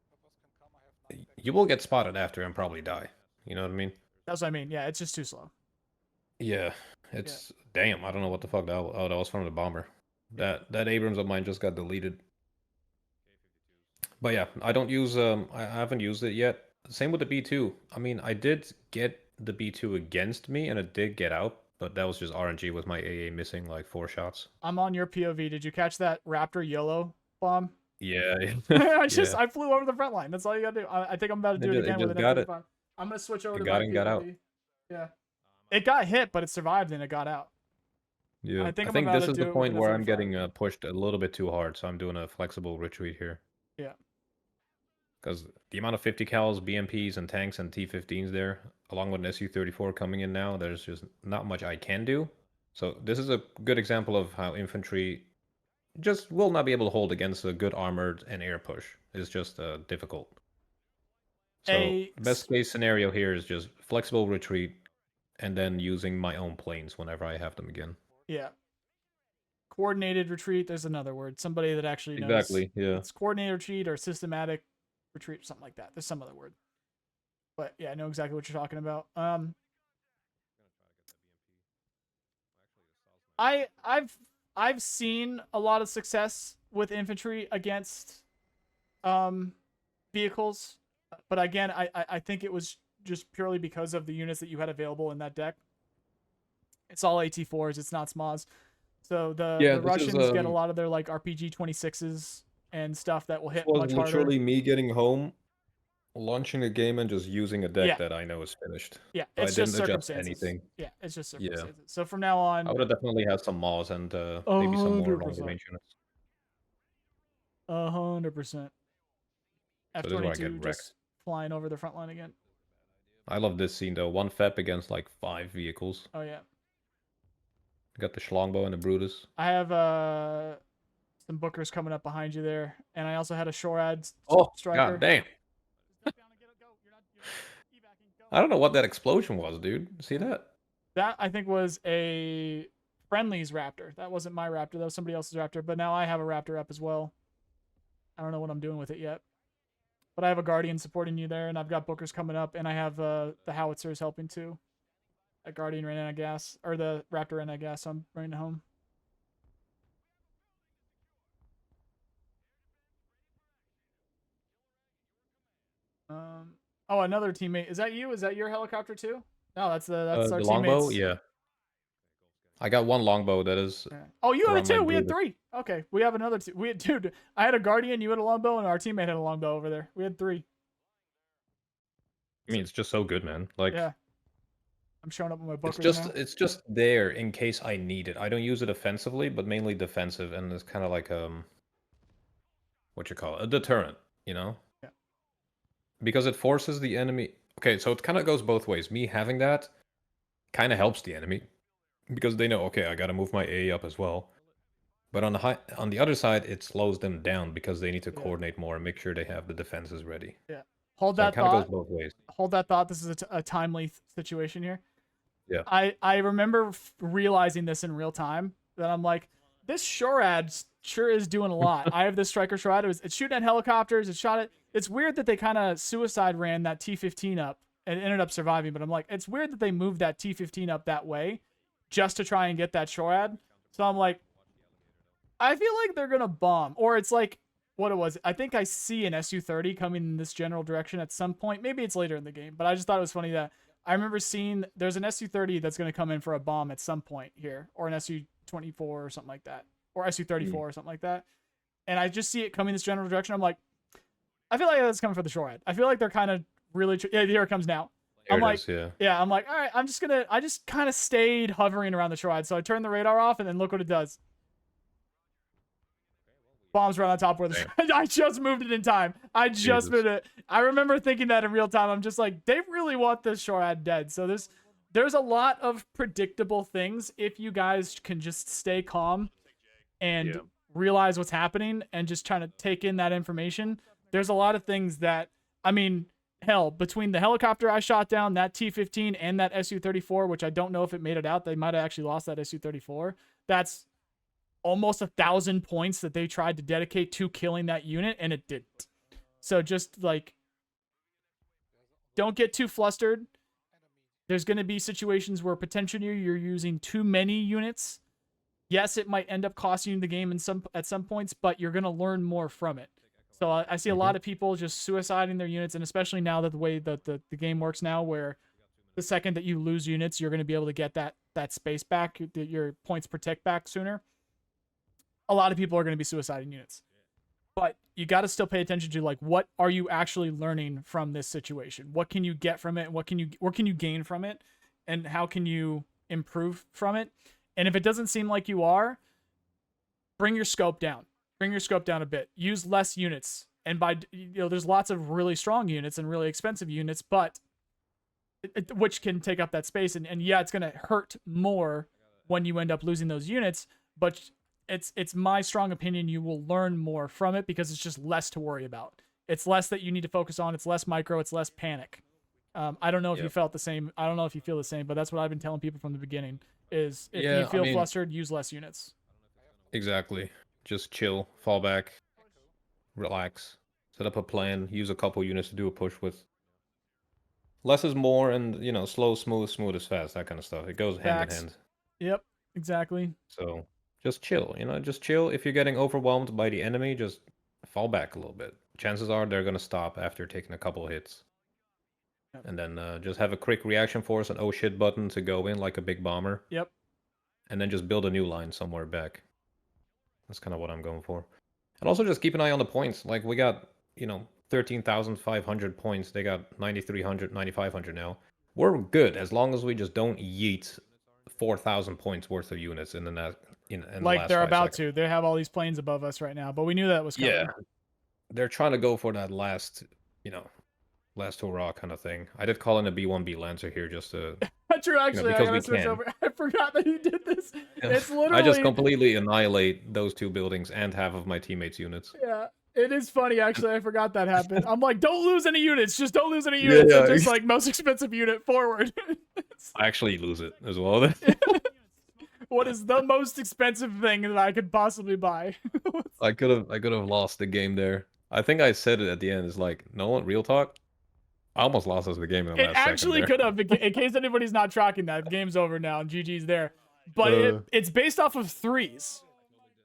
you will get spotted after and probably die. You know what I mean? That's what I mean. Yeah, it's just too slow. Yeah. It's damn. I don't know what the fuck that was. Oh, that was from the bomber. That Abrams of mine just got deleted. But yeah, I don't use I haven't used it yet. Same with the B2. I mean, I did get the B2 against me and it did get out, but that was just RNG with my AA missing like 4 shots. I'm on your POV. Did you catch that Raptor YOLO bomb? Yeah. I flew over the front line. That's all you gotta do. I think I'm about to do it again with an F-35. I'm gonna switch over to my POV. Got out. Yeah. It got hit, but it survived and it got out. Yeah. I think this is the point where I'm getting pushed a little bit too hard, so I'm doing a flexible retreat here. Yeah. Because the amount of 50 cals, BMPs, and tanks and T-15s there, along with an Su-34 coming in now, there's just not much I can do. So this is a good example of how infantry just will not be able to hold against a good armored and air push. It's just difficult. So A the best case scenario here is just flexible retreat and then using my own planes whenever I have them again. yeah. Coordinated retreat. There's another word. Somebody that actually knows. Exactly, yeah. It's coordinated retreat or systematic retreat, something like that. There's some other word. But yeah, I know exactly what you're talking about. I've seen a lot of success with infantry against vehicles, but again, I think it was just purely because of the units that you had available in that deck. It's all AT4s, it's not SMOs. So the Russians get a lot of their like RPG 26s and stuff that will hit much harder. Was literally me getting home, launching a game, and just using a deck that I know is finished. Yeah, So it's just circumstances. Yeah, it's just circumstances. Yeah. So from now on, I would have definitely had some Maws and maybe some more longer range units. 100%. F-22 just flying over the front line again. I love this scene though. 1 FEP against like 5 vehicles. Oh yeah. Got the Schlongbow and the Brutus. I have some Bookers coming up behind you there, and I also had a Shorad striker. God damn. I don't know what that explosion was, dude. See that? That I think was a friendly's Raptor. That wasn't my Raptor. That was somebody else's Raptor. But now I have a Raptor up as well. I don't know what I'm doing with it yet. But I have a Guardian supporting you there, and I've got Bookers coming up, and I have the Howitzers helping too. That Guardian ran out of gas, or the Raptor ran out of gas, so I'm running home. Oh, another teammate. Is that you? Is that your helicopter too? No, that's our the teammates. longbow. Yeah, I got 1 longbow. That is. Oh, you have it too. We had 3. Okay, we have another 2. We had, dude. I had a Guardian. You had a longbow, and our teammate had a longbow over there. We had 3. I mean, it's just so good, man. Like, yeah. I'm showing up with my Bookers now. It's just there in case I need it. I don't use it offensively, but mainly defensive, and it's kind of like what you call it, a deterrent, you know? Yeah. Because it forces the enemy. Okay, so it kind of goes both ways. Me having that kind of helps the enemy because they know, okay, I got to move my A up as well. But on the other side, it slows them down because they need to coordinate more and make sure they have the defenses ready. Yeah. Hold that thought. It kind of goes both ways. Hold that thought. This is a timely situation here. Yeah. I remember realizing this in real time that I'm like, this Shorad sure is doing a lot. I have this Striker Shorad. It's shooting at helicopters. It shot it. It's weird that they kind of suicide ran that T-15 up and ended up surviving. But I'm like, it's weird that they moved that T-15 up that way just to try and get that Shorad. So I'm like, I feel like they're going to bomb. Or it's like, what it was. I think I see an Su-30 coming in this general direction at some point. Maybe it's later in the game. But I just thought it was funny that I remember seeing there's an Su-30 that's going to come in for a bomb at some point here. Or an Su-24 or something like that. Or Su-34 or something like that. And I just see it coming this general direction. I'm like, I feel like that's coming for the Shorad. I feel like they're kind of really... yeah, here it comes now. I'm like, yeah, I'm like, all right, I just kind of stayed hovering around the Shorad. So I turned the radar off and then look what it does. Bombs right on top where the I just moved it in time. I just moved it. I remember thinking that in real time. I'm just like, they really want this Shorad dead. So there's a lot of predictable things if you guys can just stay calm and realize what's happening and just trying to take in that information. There's a lot of things that, I mean, hell, between the helicopter I shot down, that T-15 and that Su-34, which I don't know if it made it out. They might have actually lost that Su-34. That's almost 1,000 points that they tried to dedicate to killing that unit, and it didn't. So just like, don't get too flustered. There's going to be situations where potentially you're using too many units. Yes, it might end up costing you the game at some points, but you're going to learn more from it. So I see a lot of people just suiciding their units, and especially now that the way that the game works now, where the second that you lose units, you're going to be able to get that space back, your points per tick back sooner. A lot of people are going to be suiciding units. But you got to still pay attention to, like, what are you actually learning from this situation? What can you get from it? What can you gain from it? And how can you improve from it? And if it doesn't seem like you are, bring your scope down. Bring your scope down a bit. Use less units. And there's lots of really strong units and really expensive units, but which can take up that space. And yeah, it's going to hurt more when you end up losing those units, but it's my strong opinion you will learn more from it because it's just less to worry about. It's less that you need to focus on. It's less micro. It's less panic. I don't know if you felt the same. I don't know if you feel the same, but that's what I've been telling people from the beginning. Is if you feel flustered, use less units. Exactly. Just chill, fall back, relax, set up a plan, use a couple units to do a push with. Less is more, and slow, smooth is fast. That kind of stuff. It goes hand in hand. Yep, exactly. So just chill. Just chill. If you're getting overwhelmed by the enemy, just fall back a little bit. Chances are they're gonna stop after taking a couple hits. Yep. And then just have a quick reaction force, an oh shit button to go in like a big bomber. Yep. And then just build a new line somewhere back. That's kind of what I'm going for. And also just keep an eye on the points. Like we got, 13,500 points. They got 9,300, 9,500 now. We're good as long as we just don't yeet 4,000 points worth of units in the last like they're about seconds. to. They have all these planes above us right now, but we knew that was coming. Yeah. They're trying to go for that last hurrah kind of thing. I did call in a B1B Lancer here just to True, actually, because I we switch can. over. I forgot that you did this. It's literally. I just completely annihilate those two buildings and half of my teammates' units. Yeah, it is funny actually. I forgot that happened. I'm like, don't lose any units. Just don't lose any units. Yeah. Just like most expensive unit forward. I actually lose it as well. What is the most expensive thing that I could possibly buy? I could have lost the game there. I think I said it at the end. It's like, no one, real talk. I almost lost us the game in the last second. It actually could have. In case anybody's not tracking that, the game's over now and GG's there. But it's based off of threes,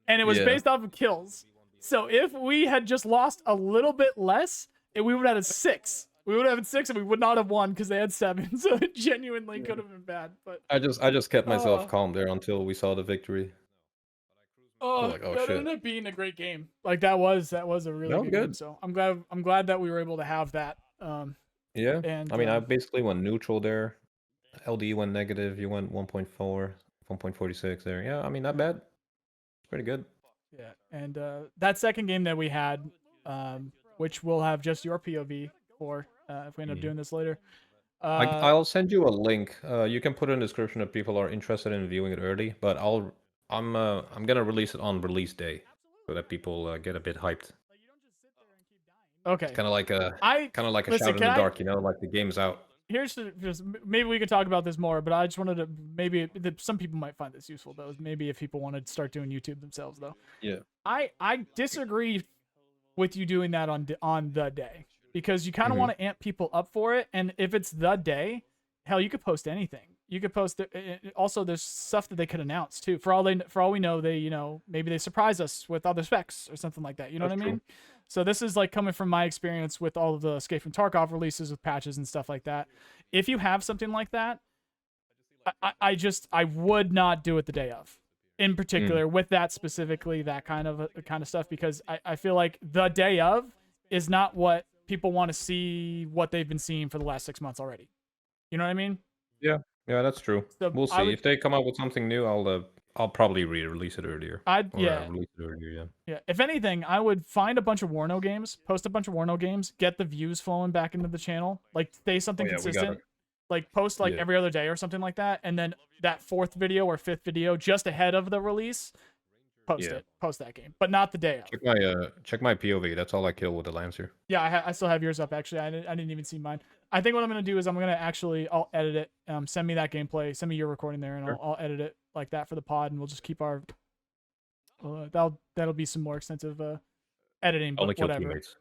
and it was based off of kills. So if we had just lost a little bit less, we would have had a 6. We would have had 6, and we would not have won because they had 7. So it genuinely could have been bad. But I just kept myself calm there until we saw the victory. That ended up being a great game. Like that was a really good game. So I'm glad that we were able to have that. Yeah, and I mean, I basically went neutral there. LD went negative. You went 1.4, 1.46 there. Yeah, I mean, not bad. Pretty good. Yeah, and that second game that we had, which we'll have just your POV for if we end up doing this later. I'll send you a link. You can put it in the description if people are interested in viewing it early. But I'm gonna release it on release day so that people get a bit hyped. Okay. Kind of like a shot in the dark, like the game's out. Here's just maybe we could talk about this more, but I just wanted to maybe some people might find this useful though. Maybe if people want to start doing YouTube themselves though. Yeah. I disagree with you doing that on the day because you kind of want to amp people up for it, and if it's the day, hell, you could post anything. You could post also there's stuff that they could announce too. For all we know, they maybe they surprise us with other specs or something like that. You know what I mean? So this is like coming from my experience with all of the Escape from Tarkov releases with patches and stuff like that. If you have something like that, I would not do it the day of, in particular with that specifically, that kind of stuff, because I feel like the day of is not what people want to see, what they've been seeing for the last 6 months already. You know what I mean? Yeah, that's true. So we'll see if they come out with something new. I'll probably release it earlier. Release it earlier, yeah. If anything, I would find a bunch of Warno games, post a bunch of Warno games, get the views flowing back into the channel, like say something consistent, like post like every other day or something like that, and then that 4th video or 5th video just ahead of the release, post that game, but not the day of. Check my POV. That's all I kill with the Lancer. Yeah, I still have yours up actually. I didn't even see mine. I think what I'm gonna do is I'll edit it. Send me that gameplay. Send me your recording there, and I'll edit it like that for the pod, and we'll just keep our. That'll be some more extensive editing. But only kill whatever. Teammates.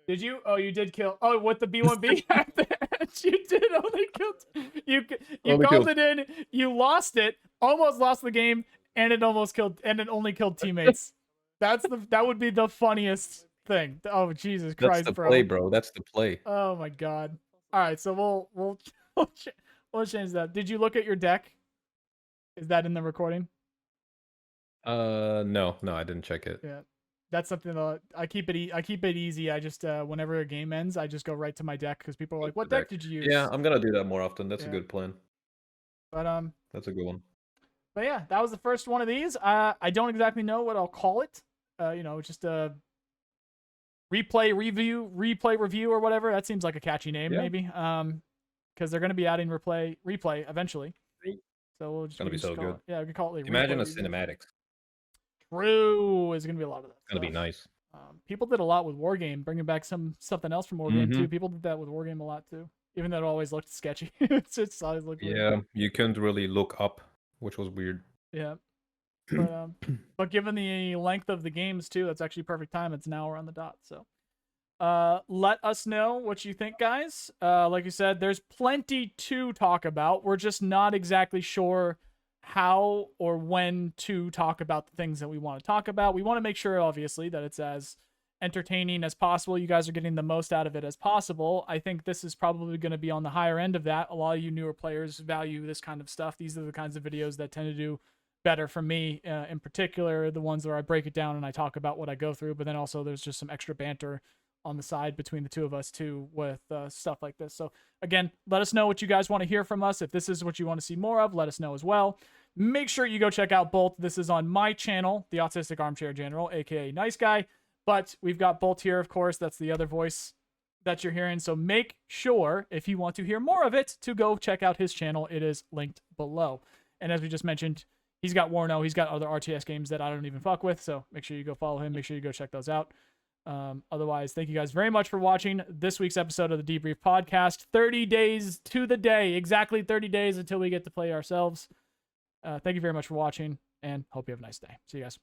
Did you? Oh, you did kill. Oh, with the B1B at the edge, you did only kill. You called it in. You lost it. Almost lost the game, and it only killed teammates. That would be the funniest thing. Oh, Jesus Christ, That's the play, bro. That's the play. Oh my God. All right, so we'll change that. Did you look at your deck? Is that in the recording? No, I didn't check it. Yeah, that's something that I keep it easy. I just whenever a game ends, I just go right to my deck because people are like, "What deck did you use?" Yeah, I'm gonna do that more often. That's a good plan. But that's a good one. But yeah, that was the first one of these. I don't exactly know what I'll call it. Just a replay review or whatever. That seems like a catchy name, maybe. Because they're gonna be adding replay eventually. So we'll just be so good. Yeah, we can call it. Imagine a cinematics. True, it's gonna be a lot of that. It's gonna be nice. People did a lot with Wargame, bringing back something else from Wargame Mhm. too. People did that with Wargame a lot too, even though it always looked sketchy. It's always looked weird. Yeah, you couldn't really look up, which was weird. Yeah, but given the length of the games too, that's actually perfect time. It's an hour on the dot. So let us know what you think, guys. Like you said, there's plenty to talk about. We're just not exactly sure how or when to talk about the things that we want to talk about. We want to make sure, obviously, that it's as entertaining as possible. You guys are getting the most out of it as possible. I think this is probably going to be on the higher end of that. A lot of you newer players value this kind of stuff. These are the kinds of videos that tend to do better for me, in particular, the ones where I break it down and I talk about what I go through, but then also there's just some extra banter on the side between the two of us too with stuff like this. So again, let us know what you guys want to hear from us. If this is what you want to see more of, let us know as well. Make sure you go check out Bolt. This is on my channel, the Autistic Armchair General, aka NoiceGuy. But we've got Bolt here, of course. That's the other voice that you're hearing. So make sure, if you want to hear more of it, to go check out his channel. It is linked below. And as we just mentioned, he's got Warno. He's got other RTS games that I don't even fuck with. So make sure you go follow him. Make sure you go check those out. Otherwise, thank you guys very much for watching this week's episode of the Debrief podcast. 30 days to the day, exactly 30 days until we get to play ourselves. Thank you very much for watching, and hope you have a nice day. See you guys.